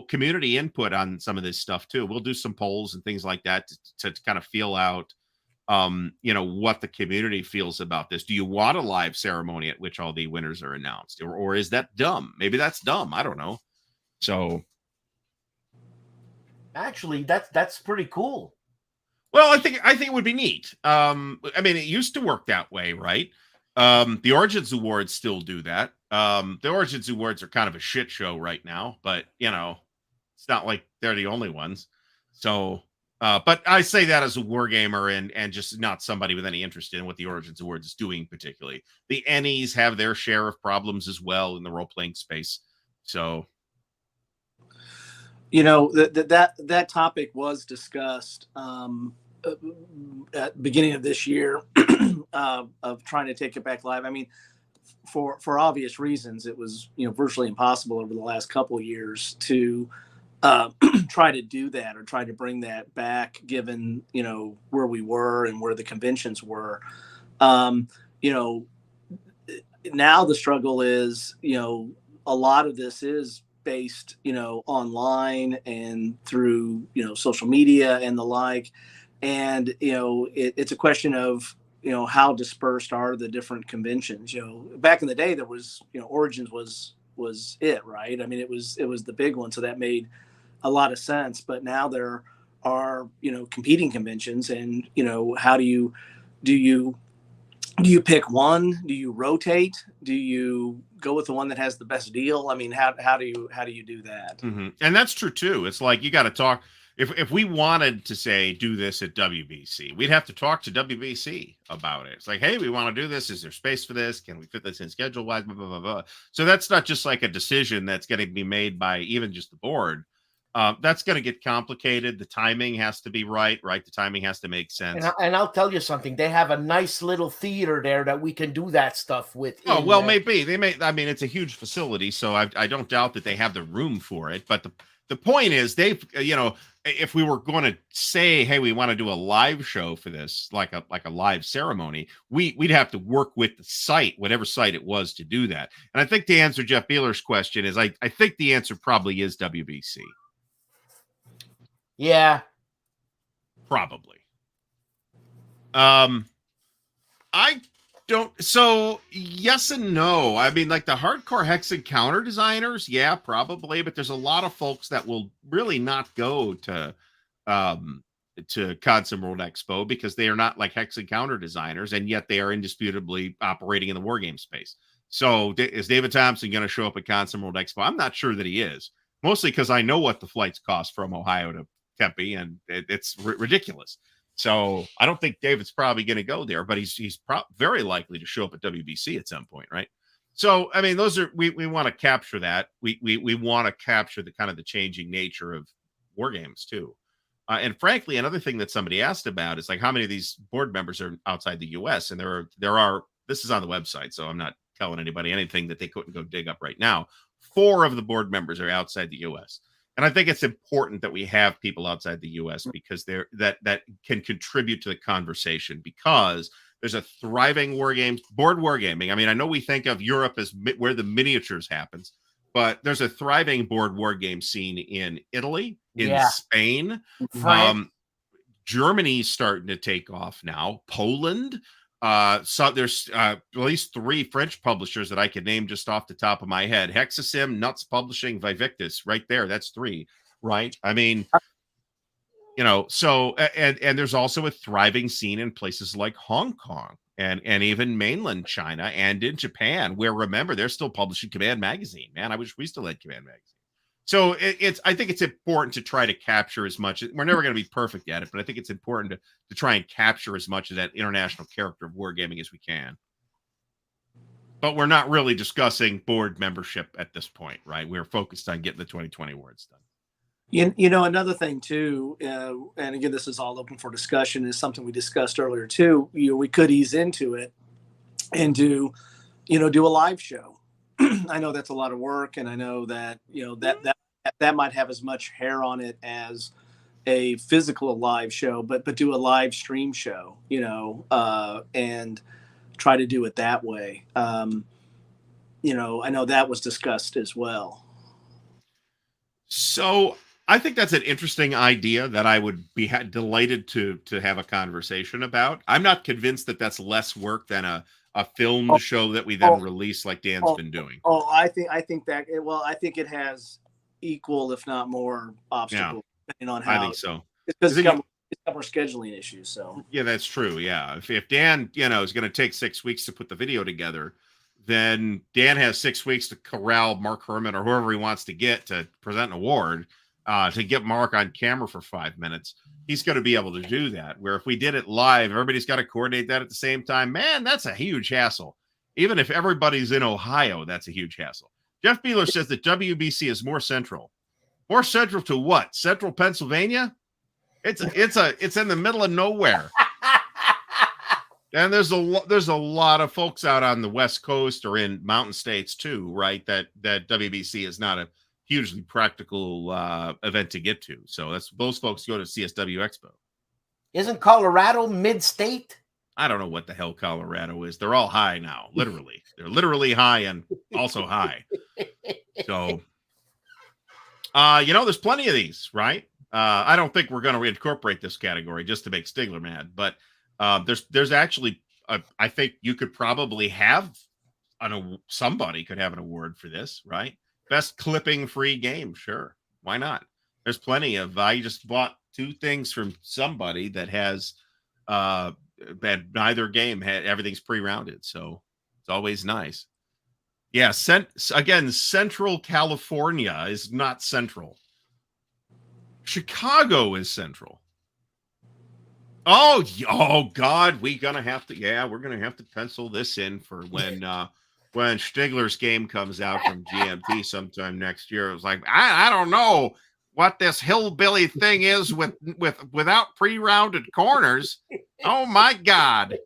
community input on some of this stuff too. We'll do some polls and things like that to kind of feel out, what the community feels about this. Do you want a live ceremony at which all the winners are announced, or is that dumb? Maybe that's dumb. I don't know. So actually, that's pretty cool. Well, I think it would be neat. I mean, it used to work that way, right? The Origins Awards still do that. The Origins Awards are kind of a shit show right now, but it's not like they're the only ones. So, but I say that as a wargamer and just not somebody with any interest in what the Origins Awards is doing particularly. The Ennies have their share of problems as well in the role-playing space. So, that topic was discussed at the beginning of this year of trying to take it back live. I mean, for obvious reasons, it was virtually impossible over the last couple of years to try to do that or try to bring that back, given where we were and where the conventions were. Now the struggle is a lot of this is based online and through social media and the like, and it's a question of how dispersed are the different conventions. Back in the day there was Origins was it, right? I mean, it was the big one, so that made a lot of sense. But now there are competing conventions, and how do you pick one? Do you rotate? Do you go with the one that has the best deal? I mean, how do you do that? Mm-hmm. And that's true too. It's like, you got to talk. If we wanted to say do this at WBC, we'd have to talk to WBC about it. It's like, hey, we want to do this. Is there space for this? Can we fit this in schedule wise? Blah, blah, blah, blah. So that's not just like a decision that's going to be made by even just the board. That's going to get complicated. The timing has to be right? The timing has to make sense. And I'll tell you something. They have a nice little theater there that we can do that stuff with. Oh, well, maybe. They may. I mean, it's a huge facility, so I don't doubt that they have the room for it. But the point is, they've, if we were going to say, hey, we want to do a live show for this, like a live ceremony, we'd have to work with the site, whatever site it was, to do that. And I think to answer Jeff Beeler's question is, I think the answer probably is WBC. Yeah. Probably. I don't. So yes and no. I mean, like the hardcore hex encounter designers, yeah, probably. But there's a lot of folks that will really not go to CODSIM World Expo because they are not like hex encounter designers, and yet they are indisputably operating in the war game space. So is David Thompson going to show up at CODSIM World Expo? I'm not sure that he is. Mostly because I know what the flights cost from Ohio to Tempe, and it's ridiculous. So I don't think David's probably going to go there, but he's very likely to show up at WBC at some point, right? So I mean, those are we want to capture that. We want to capture the kind of the changing nature of war games too. And frankly, another thing that somebody asked about is like how many of these board members are outside the U.S. And there are. This is on the website, so I'm not telling anybody anything that they couldn't go dig up right now. 4 of the board members are outside the U.S. And I think it's important that we have people outside the U.S. because that can contribute to the conversation, because there's a thriving board wargaming. I mean, I know we think of Europe as where the miniatures happens, but there's a thriving board war game scene in Italy, in Spain, Germany's starting to take off now, Poland. So there's at least 3 French publishers that I could name just off the top of my head. Hexasim, Nuts Publishing, Vivictus, right there. That's 3, right? I mean, you know, so and there's also a thriving scene in places like Hong Kong and even mainland China and in Japan, where remember they're still publishing Command Magazine. Man, I wish we still had Command Magazine. So I think it's important to try to capture as much. We're never going to be perfect at it, but I think it's important to try and capture as much of that international character of wargaming as we can. But we're not really discussing board membership at this point, right? We're focused on getting the 2020 awards done. You know, another thing too, and again, this is all open for discussion, is something we discussed earlier too. You know, we could ease into it and do a live show. I know that's a lot of work, and I know that that might have as much hair on it as a physical live show, but do a live stream show, and try to do it that way. I know that was discussed as well. So I think that's an interesting idea that I would be delighted to have a conversation about. I'm not convinced that that's less work than a filmed show that we then release like Dan's been doing. I think that I think it has equal, if not more, obstacles depending on how. I think so. It's more scheduling issues. So yeah, that's true. Yeah, if Dan is going to take 6 weeks to put the video together, then Dan has 6 weeks to corral Mark Herman or whoever he wants to get to present an award, to get Mark on camera for 5 minutes. He's going to be able to do that. Where if we did it live, everybody's got to coordinate that at the same time. Man, that's a huge hassle. Even if everybody's in Ohio, that's a huge hassle. Jeff Beeler says that WBC is more central. More central to what? Central Pennsylvania? It's in the middle of nowhere. And there's a lot of folks out on the West Coast or in mountain states too, right? That WBC is not a hugely practical event to get to. So those folks go to CSW Expo. Isn't Colorado mid-state? I don't know what the hell Colorado is. They're all high now, literally. They're literally high and also high. So, there's plenty of these, right? I don't think we're going to incorporate this category just to make Stigler mad, but there's actually, I think you could probably have somebody could have an award for this, right? Best clipping free game. Sure. Why not? There's plenty of, I just bought 2 things from somebody that has, that neither game had, everything's pre-rounded. So it's always nice. Yeah. Central California is not central. Chicago is central. Oh God, we're gonna have to pencil this in for when Stigler's game comes out from GMT sometime next year. It was like, I don't know what this hillbilly thing is without pre-rounded corners. Oh my God.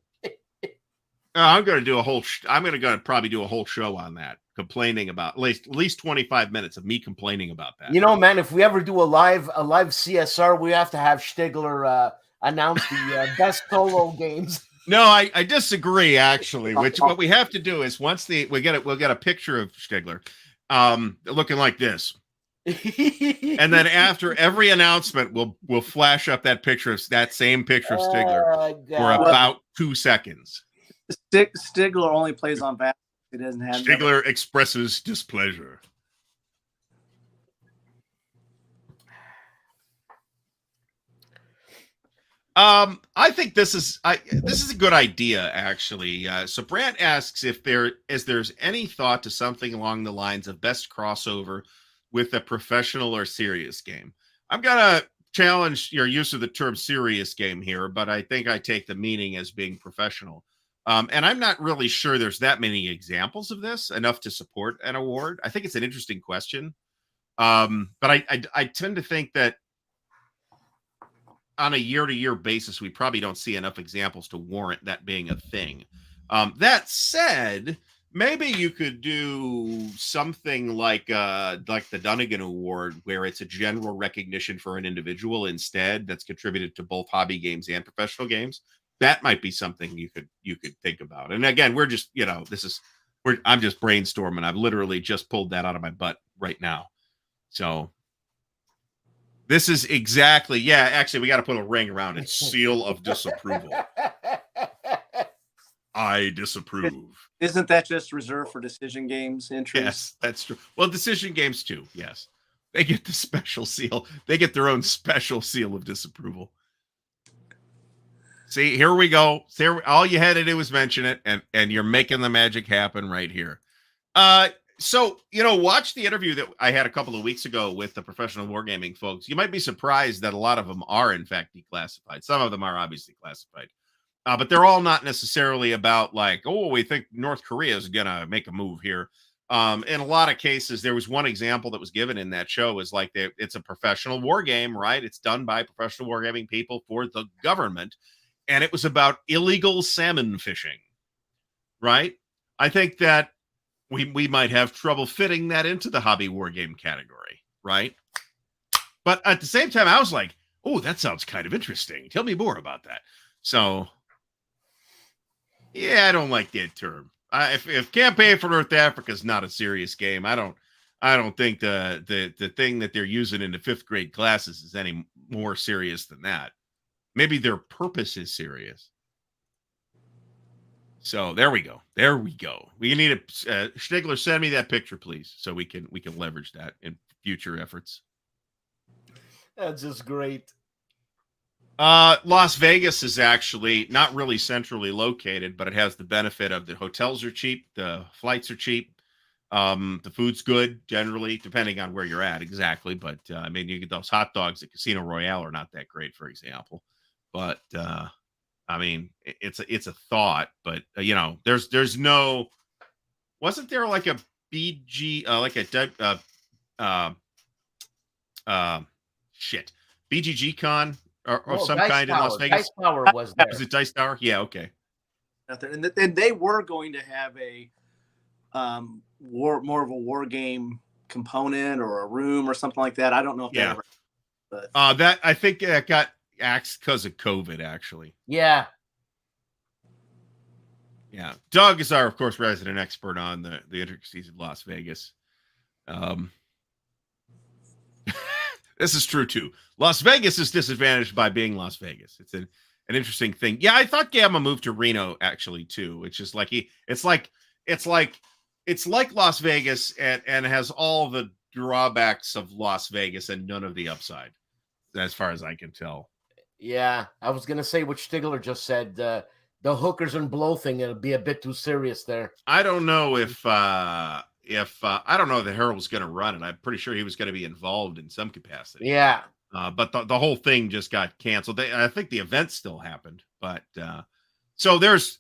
I'm going to probably do a whole show on that. complaining about at least 25 minutes of me complaining about that. You know, man, if we ever do a live CSR, we have to have Stigler announce the best solo games. No, I disagree actually. Which what we have to do is once we'll get a picture of Stigler, looking like this, and then after every announcement, we'll flash up that same picture of Stigler for about 2 seconds. Stigler only plays on back. He doesn't have. Stigler expresses displeasure. I think this is a good idea, actually. So Brant asks if there's any thought to something along the lines of best crossover with a professional or serious game. I'm gonna challenge your use of the term serious game here, but I think I take the meaning as being professional. And I'm not really sure there's that many examples of this enough to support an award. I think it's an interesting question. But I tend to think that on a year-to-year basis, we probably don't see enough examples to warrant that being a thing. That said, maybe you could do something like the Dunnigan Award, where it's a general recognition for an individual instead that's contributed to both hobby games and professional games. That might be something you could think about. And again, we're just, I'm just brainstorming. I've literally just pulled that out of my butt right now. So this is exactly, actually, we got to put a ring around it. Seal of disapproval. I disapprove. Isn't that just reserved for decision games entries? Yes, that's true. Well, decision games too, yes. They get the special seal. They get their own special seal of disapproval. See, here we go. There, all you had to do was mention it, and you're making the magic happen right here. So, watch the interview that I had a couple of weeks ago with the professional wargaming folks. You might be surprised that a lot of them are, in fact, declassified. Some of them are obviously classified. But they're all not necessarily about like, oh, we think North Korea is going to make a move here. In a lot of cases, there was one example that was given in that show is like it's a professional war game, right? It's done by professional wargaming people for the government. And it was about illegal salmon fishing, right? I think that we might have trouble fitting that into the hobby war game category, right? But at the same time, I was like, oh, that sounds kind of interesting. Tell me more about that. So, yeah, I don't like that term. If Campaign for North Africa is not a serious game, I don't think the thing that they're using in the 5th grade classes is any more serious than that. Maybe their purpose is serious. So there we go. There we go. We need a Stigler. Send me that picture, please, so we can leverage that in future efforts. That's just great. Las Vegas is actually not really centrally located, but it has the benefit of the hotels are cheap, the flights are cheap, the food's good generally, depending on where you're at exactly. But I mean, you get those hot dogs at Casino Royale are not that great, for example. But I mean, it's a thought, but there's no. Wasn't there like a BG BGG con or some kind in Las Vegas? Dice Tower was there. Was it Dice Tower? Yeah, okay. And they were going to have a more of a war game component or a room or something like that. I don't know if that ever. But that I think it got axed because of COVID, actually. Yeah. Yeah. Doug is our, of course, resident expert on the intricacies of Las Vegas. This is true too. Las Vegas is disadvantaged by being Las Vegas. It's an interesting thing. Yeah, I thought Gamma moved to Reno actually too, which is like it's like Las Vegas and has all the drawbacks of Las Vegas and none of the upside, as far as I can tell. Yeah, I was gonna say what Stigler just said. The hookers and blow thing, it'll be a bit too serious there. I don't know if I don't know if the Herald was going to run it. I'm pretty sure he was going to be involved in some capacity. Yeah. But the whole thing just got canceled. I think the event still happened, but so there's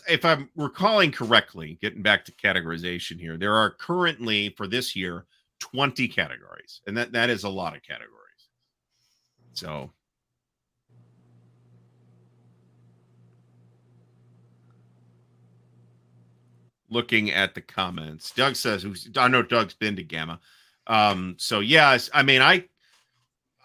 if I'm recalling correctly, getting back to categorization here, there are currently for this year 20 categories, and that is a lot of categories. So. looking at the comments. Doug says, I know Doug's been to Gamma. So yeah, I mean, I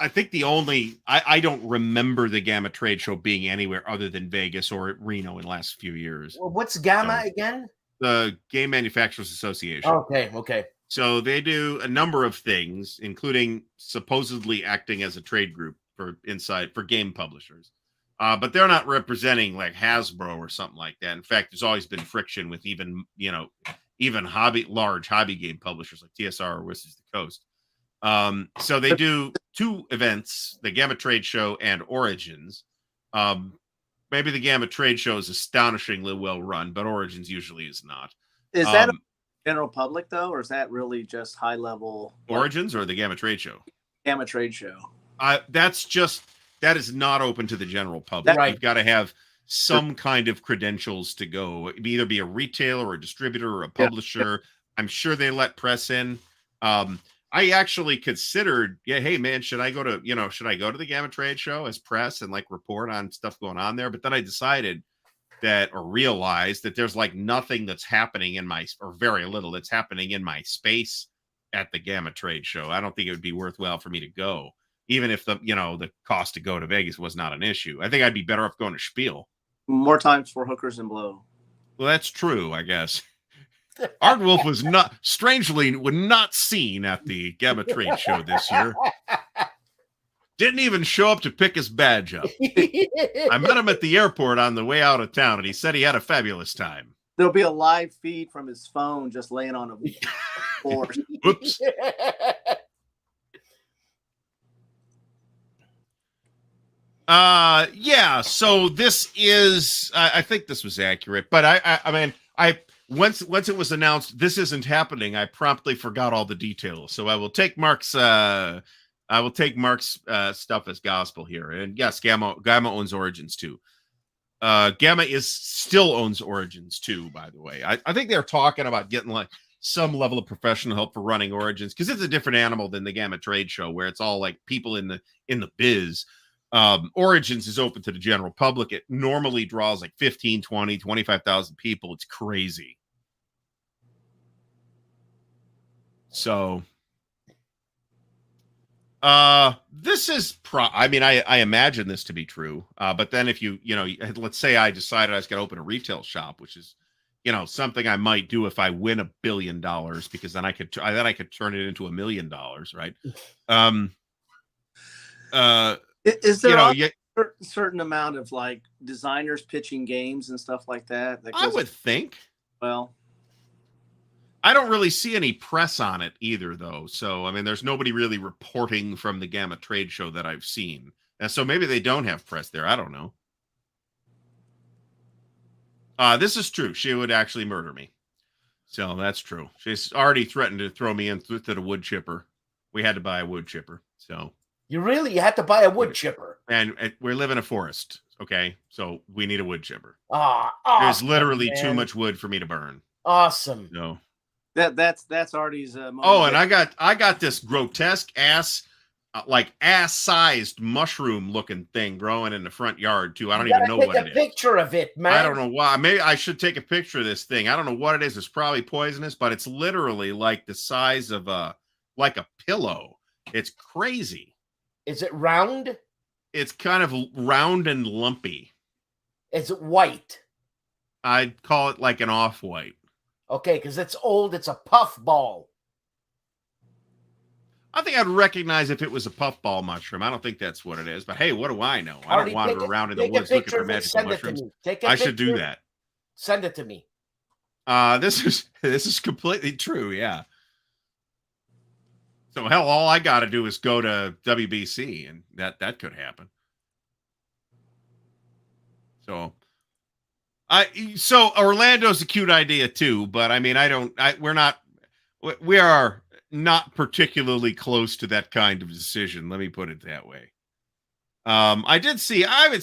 think the only, I don't remember the Gamma trade show being anywhere other than Vegas or Reno in the last few years. Well, what's Gamma So, again? The Game Manufacturers Association. Okay. So they do a number of things, including supposedly acting as a trade group for game publishers. But they're not representing like Hasbro or something like that. In fact, there's always been friction with even large hobby game publishers like TSR or Wizards of the Coast. So they do two events, the Gamma Trade Show and Origins. Maybe the Gamma Trade Show is astonishingly well run, but Origins usually is not. Is that general public though, or is that really just high level Origins or the Gamma Trade Show? Gamma Trade Show. That is not open to the general public. Right. You've got to have some kind of credentials to go. Either be a retailer or a distributor or a publisher. I'm sure they let press in. I actually considered, hey man, should I go to the Gamma Trade Show as press and like report on stuff going on there? But then I decided realized that there's like nothing that's happening or very little that's happening in my space at the Gamma Trade Show. I don't think it would be worthwhile for me to go, even if the cost to go to Vegas was not an issue. I think I'd be better off going to Spiel. More times for hookers and blow. Well, that's true, I guess. Ardwulf was not seen at the Gamma Trade Show this year. Didn't even show up to pick his badge up. I met him at the airport on the way out of town, and he said he had a fabulous time. There'll be a live feed from his phone just laying on a floor. Oops. Yeah, so this is, I think this was accurate, but I mean, once it was announced this isn't happening, I promptly forgot all the details. So I will take Mark's stuff as gospel here. And yes, Gamma owns Origins too. Gamma still owns Origins too, by the way. I think they're talking about getting like some level of professional help for running Origins, because it's a different animal than the Gamma Trade Show, where it's all like people in the biz. Origins is open to the general public. It normally draws like 15, 20, 25,000 people. It's crazy. So this is I imagine this to be true. But then if let's say I decided I was going to open a retail shop, which is, something I might do if I win $1 billion, because then I could turn it into $1 million. Right. Is there a certain amount of like designers pitching games and stuff like that? I would think. Well, I don't really see any press on it either, though. So, I mean, there's nobody really reporting from the Gamma Trade Show that I've seen. And so maybe they don't have press there. I don't know. This is true. She would actually murder me. So that's true. She's already threatened to throw me into the wood chipper. We had to buy a wood chipper. So you had to buy a wood chipper. And we live in a forest. Okay. So we need a wood chipper. Awesome, there's literally too much wood for me to burn. Awesome. No. That's Artie's. And I got this grotesque ass-sized mushroom-looking thing growing in the front yard too. I don't even know what it is. Take a picture of it, man. I don't know why. Maybe I should take a picture of this thing. I don't know what it is. It's probably poisonous, but it's literally like the size of a pillow. It's crazy. Is it round? It's kind of round and lumpy. Is it white? I'd call it like an off-white. Okay, because it's old. It's a puffball. I think I'd recognize if it was a puffball mushroom. I don't think that's what it is. But hey, what do I know? I don't wander around in the woods looking for magical mushrooms. I should do that. Send it to me. This is completely true. Yeah. So hell, all I got to do is go to WBC, and that could happen. So Orlando's a cute idea too, but I mean, we are not particularly close to that kind of decision. Let me put it that way. I haven't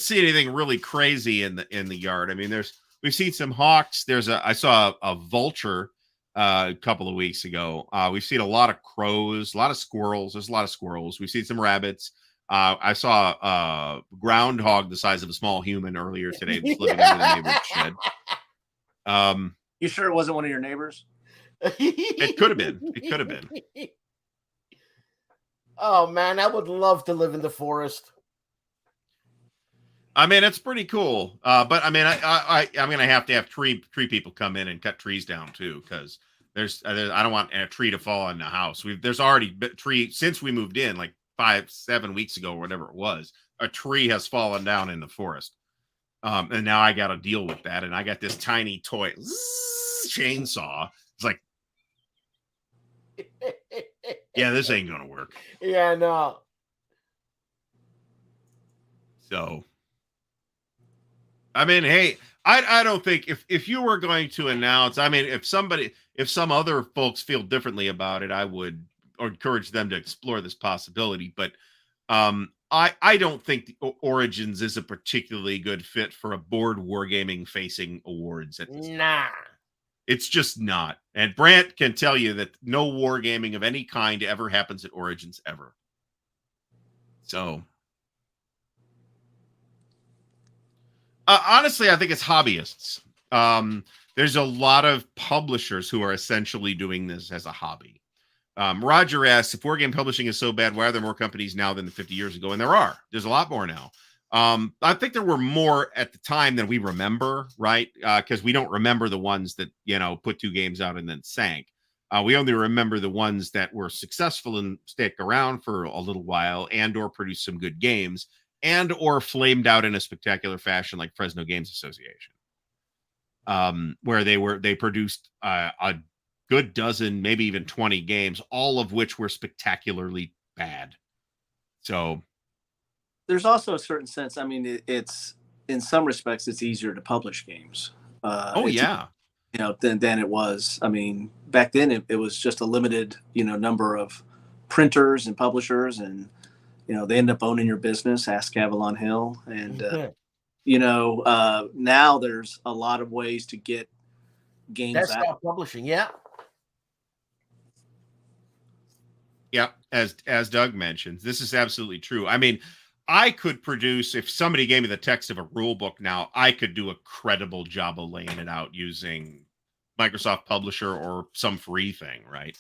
seen anything really crazy in the yard. I mean, we've seen some hawks. I saw a vulture a couple of weeks ago. We've seen a lot of crows, a lot of squirrels. There's a lot of squirrels. We've seen some rabbits. I saw a groundhog the size of a small human earlier today, just living in the neighborhood shed. You sure it wasn't one of your neighbors? It could have been. It could have been. Oh man, I would love to live in the forest. I mean, it's pretty cool. But I mean, I'm gonna have to have tree people come in and cut trees down too, because I don't want a tree to fall on the house. There's already been tree since we moved in, like 5-7 weeks ago or whatever it was. A tree has fallen down in the forest, and now I got to deal with that. And I got this tiny toy chainsaw. It's like, yeah, this ain't gonna work. Yeah, no. So, I mean, hey, I don't think if you were going to announce, I mean, if some other folks feel differently about it, I would encourage them to explore this possibility. But I don't think the Origins is a particularly good fit for a board wargaming facing awards at this Nah. It's just not. And Brant can tell you that no wargaming of any kind ever happens at Origins ever. So, honestly, I think it's hobbyists. There's a lot of publishers who are essentially doing this as a hobby. Roger asks, if wargame publishing is so bad, why are there more companies now than 50 years ago? And there are. There's a lot more now. I think there were more at the time than we remember, right? Because we don't remember the ones that, put 2 games out and then sank. We only remember the ones that were successful and stick around for a little while and or produced some good games and or flamed out in a spectacular fashion like Fresno Games Association, where they produced a good dozen, maybe even 20 games, all of which were spectacularly bad. So there's also a certain sense. I mean, it's in some respects, it's easier to publish games. Yeah. Than it was. I mean, back then it was just a limited, number of printers and publishers, and they end up owning your business. Ask Avalon Hill, and now there's a lot of ways to get games Desktop out. publishing, yeah. Yeah, as Doug mentions, this is absolutely true. I mean, I could produce, if somebody gave me the text of a rule book now, I could do a credible job of laying it out using Microsoft Publisher or some free thing, right?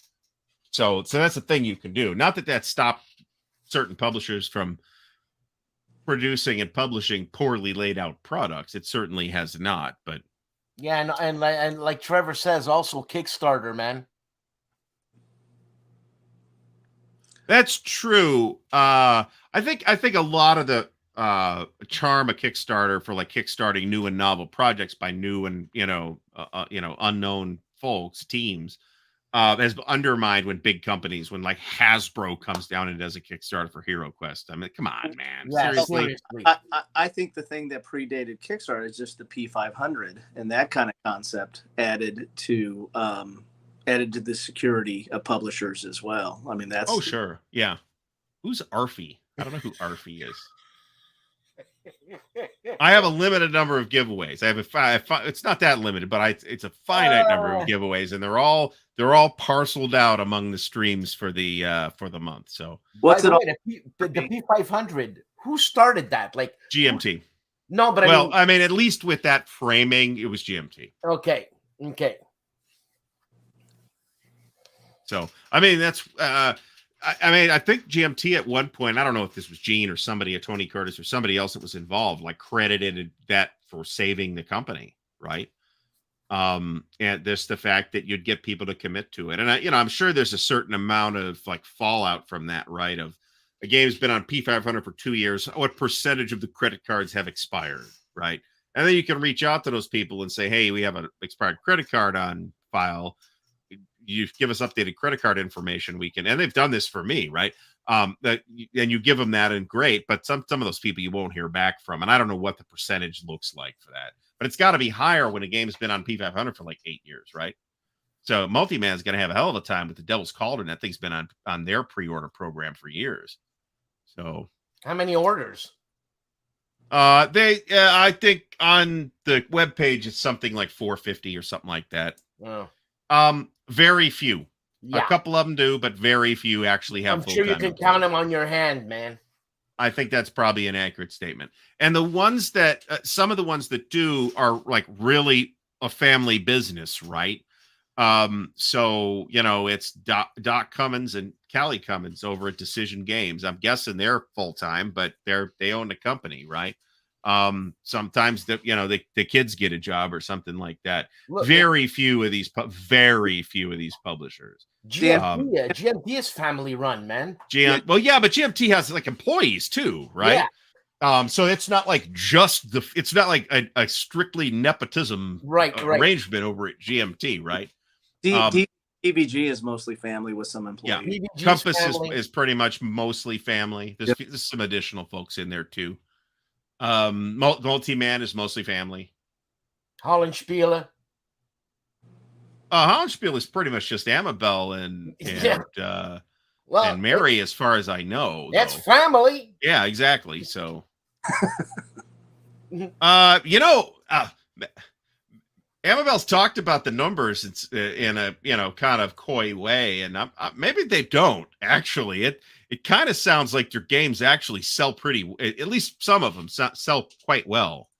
So that's the thing you can do. Not that stopped certain publishers from producing and publishing poorly laid out products. It certainly has not, but yeah, and like Trevor says, also Kickstarter, man. That's true. I think a lot of the charm of Kickstarter for like kickstarting new and novel projects by new and unknown folks, teams, has undermined when big companies, when like Hasbro comes down and does a Kickstarter for Hero Quest. I mean, come on, man. Yeah, Seriously. I think the thing that predated Kickstarter is just the P500 and that kind of concept added to the security of publishers as well. I mean, that's... Oh, sure. Yeah. Who's Arfie? I don't know who Arfie is. I have a limited number of giveaways. I have it's not that limited, but it's a finite number of giveaways, and they're all parceled out among the streams for the month. So what's it? The P500. Who started that? Like GMT. No, but I mean, at least with that framing, it was GMT. Okay. So, I mean, that's, I think GMT at one point, I don't know if this was Gene or somebody, a Tony Curtis or somebody else that was involved, like credited that for saving the company. Right. And there's the fact that you'd get people to commit to it. And I'm sure there's a certain amount of like fallout from that, right? Of a game's been on P500 for 2 years. What percentage of the credit cards have expired? Right. And then you can reach out to those people and say, hey, we have an expired credit card on file. You give us updated credit card information, we can, and they've done this for me, right? And you give them that, and great, but some of those people you won't hear back from, and I don't know what the percentage looks like for that, but it's got to be higher when a game's been on P500 for like 8 years, right? So Multiman's going to have a hell of a time with the Devil's Cauldron. That thing's been on their pre-order program for years. So how many orders? I think on the webpage it's something like 450 or something like that. Oh. Very few. Yeah. A couple of them do, but very few actually have. I'm sure you can count them on your hand, man. I think that's probably an accurate statement. And the ones that, some of the ones that do are like really a family business, right? So it's Doc Cummins and Callie Cummins over at Decision Games. I'm guessing they're full time, but they own the company, right? Sometimes the kids get a job or something like that. Look, Very few of these publishers. GMT is family run, man. Well, yeah, but GMT has like employees too, right? So it's not like it's not like a strictly nepotism arrangement over at GMT, right? DVG is mostly family with some employees. Yeah, Compass is pretty much mostly family. There's some additional folks in there too. Multi-Man is mostly family. Hollenspieler. Hollenspiel is pretty much just Amabel and Mary, as far as I know. That's family. Yeah, exactly. So, Amabel's talked about the numbers in a kind of coy way, and maybe they don't actually. It kind of sounds like your games actually sell at least some of them sell quite well.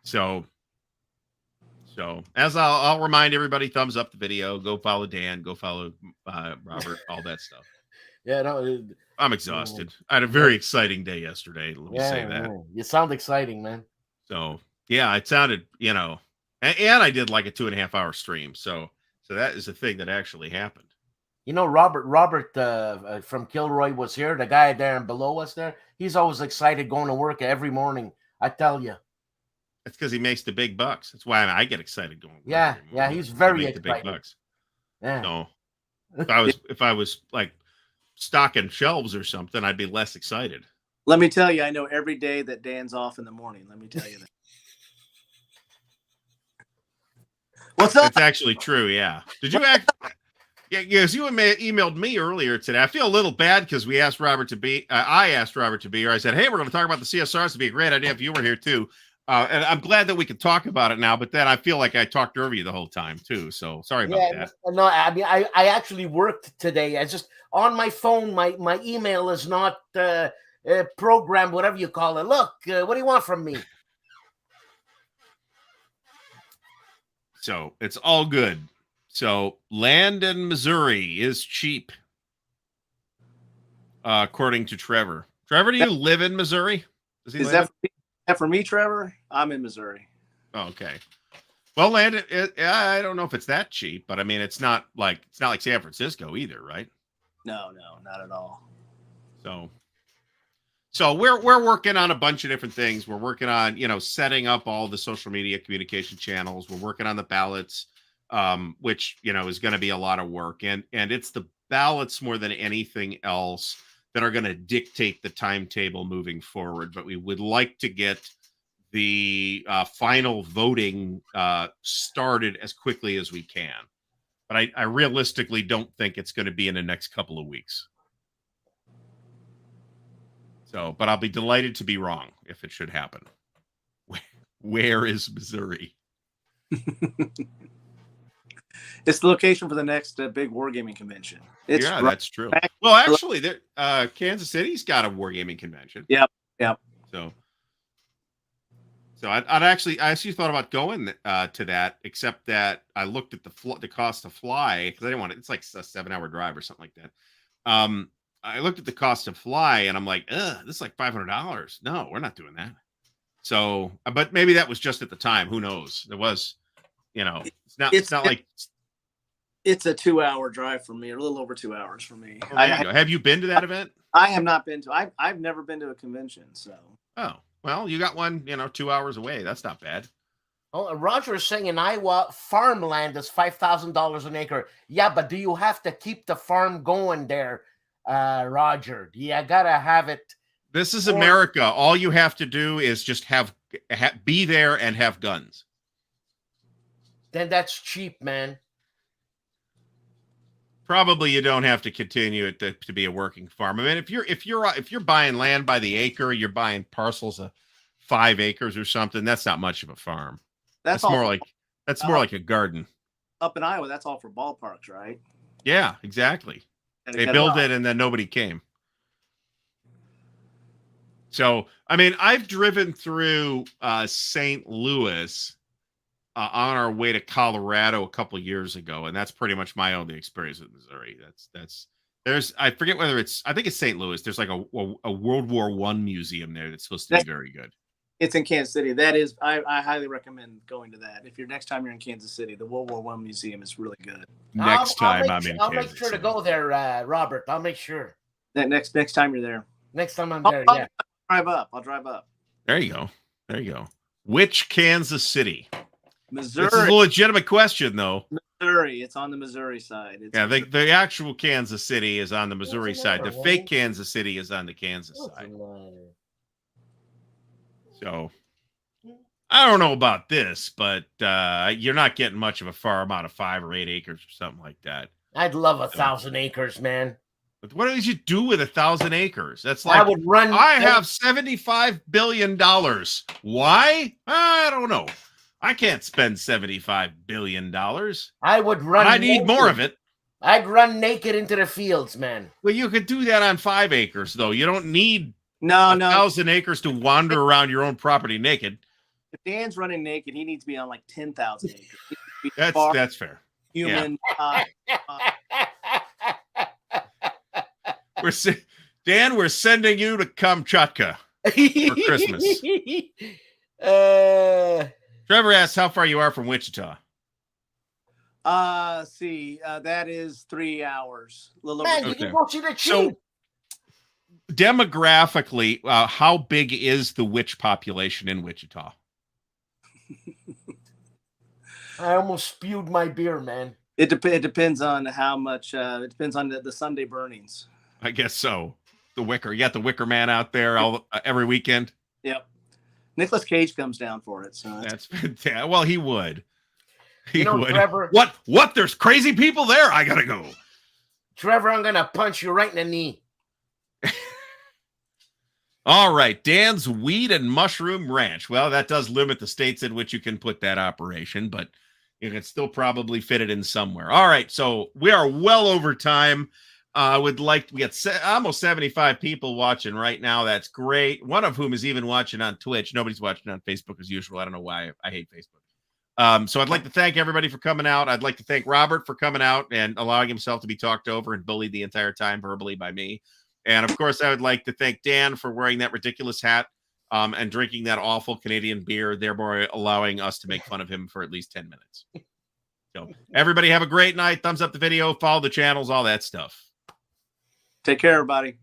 So as I'll remind everybody, thumbs up the video, go follow Dan, go follow Robert, all that stuff. Yeah, no, I'm exhausted. I had a very exciting day yesterday. Let me say that. You sound exciting, man. So yeah, it sounded, and I did like a 2.5 hour stream. So that is a thing that actually happened. Robert from Kilroy was here. The guy there and below us there. He's always excited going to work every morning. I tell you. That's because he makes the big bucks. That's why I get excited going. Yeah, he's very excited. The big bucks. Yeah. So if I was like stocking shelves or something, I'd be less excited. Let me tell you, I know every day that Dan's off in the morning. Let me tell you that. What's up? It's actually true. Yeah. Did you Yes, you emailed me earlier today. I feel a little bad because we asked Robert to be. I asked Robert to be here. I said, "Hey, we're going to talk about the CSRs. It'd be a great idea if you were here too." And I'm glad that we could talk about it now. But then I feel like I talked over you the whole time too. So sorry about that. No, I mean I actually worked today. I just on my phone. My email is not programmed. Whatever you call it. Look, what do you want from me? So it's all good. So land in Missouri is cheap, according to Trevor. Trevor, do you live in Missouri? Is that for me, Trevor? I'm in Missouri. Oh, okay. Well, land. I don't know if it's that cheap, but I mean, it's not like San Francisco either, right? No, not at all. So we're working on a bunch of different things. We're working on setting up all the social media communication channels. We're working on the ballots. Which is going to be a lot of work, and it's the ballots more than anything else that are going to dictate the timetable moving forward. But we would like to get the final voting started as quickly as we can. But I realistically don't think it's going to be in the next couple of weeks. So, but I'll be delighted to be wrong if it should happen. Where is Missouri? It's the location for the next big wargaming convention. That's true. Well, actually, Kansas City's got a wargaming convention. Yep. So I actually thought about going to that, except that I looked at the cost to fly because I didn't want it. It's like a 7-hour drive or something like that. I looked at the cost to fly and I'm like, this is like $500. No, we're not doing that. So, but maybe that was just at the time. Who knows? There was, it's not like. It's a 2-hour drive for me, or a little over 2 hours for me. Oh, have you been to that event? I have not been to. I've never been to a convention. So. Oh well, you got one. 2 hours away. That's not bad. Oh, Roger is saying in Iowa, farmland is $5,000 an acre. Yeah, but do you have to keep the farm going there, Roger? You gotta have it. This is America. All you have to do is just be there and have guns. Then that's cheap, man. Probably you don't have to continue it to be a working farm. I mean, if you're buying land by the acre, you're buying parcels of 5 acres or something. That's not much of a farm. That's more like a garden. Up in Iowa, that's all for ballparks, right? Yeah, exactly. They build it and then nobody came. So, I mean, I've driven through St. Louis on our way to Colorado a couple years ago, and that's pretty much my only experience with Missouri. There's I forget whether I think it's St. Louis. There's like a World War I museum there that's supposed to be very good. It's in Kansas City. That is, I highly recommend going to that. If you're next time you're in Kansas City, the World War I museum is really good. Next time I'm in Kansas I'll make sure to go there, Robert. I'll make sure. Next time you're there. Next time I'm there, yeah. I'll drive up. There you go. Which Kansas City? Missouri. This is a legitimate question, though. Missouri. It's on the Missouri side. The actual Kansas City is on the Missouri side. The fake Kansas City is on the Kansas side. So I don't know about this, but you're not getting much of a farm out of 5 or 8 acres or something like that. I'd love 1,000 acres, man. But what did you do with 1,000 acres? That's like, I would run. I have $75 billion. Why? I don't know. I can't spend $75 billion. I would run. I need more of it. I'd run naked into the fields, man. Well, you could do that on 5 acres, though. You don't need 1,000 acres to wander around your own property naked. If Dan's running naked, he needs to be on like 10,000 acres. That's fair. Human. Yeah. Dan, we're sending you to Kamchatka for Christmas. Trevor asks how far you are from Wichita. That is 3 hours. Man, you can go see the chief. So, demographically, how big is the witch population in Wichita? I almost spewed my beer, man. It depends on how much. It depends on the Sunday burnings. I guess so. The Wicker. You got the Wicker Man out there every weekend. Yep. Nicolas Cage comes down for it. So that's fantastic. Well, he would. He would. Trevor, what? There's crazy people there. I gotta go. Trevor, I'm gonna punch you right in the knee. All right, Dan's Weed and Mushroom Ranch. Well, that does limit the states in which you can put that operation, but you can still probably fit it in somewhere. All right, so we are well over time. We got almost 75 people watching right now. That's great. One of whom is even watching on Twitch. Nobody's watching on Facebook as usual. I don't know why. I hate Facebook. So I'd like to thank everybody for coming out. I'd like to thank Robert for coming out and allowing himself to be talked over and bullied the entire time verbally by me. And of course, I would like to thank Dan for wearing that ridiculous hat and drinking that awful Canadian beer, thereby allowing us to make fun of him for at least 10 minutes. So everybody have a great night. Thumbs up the video, follow the channels, all that stuff. Take care, everybody.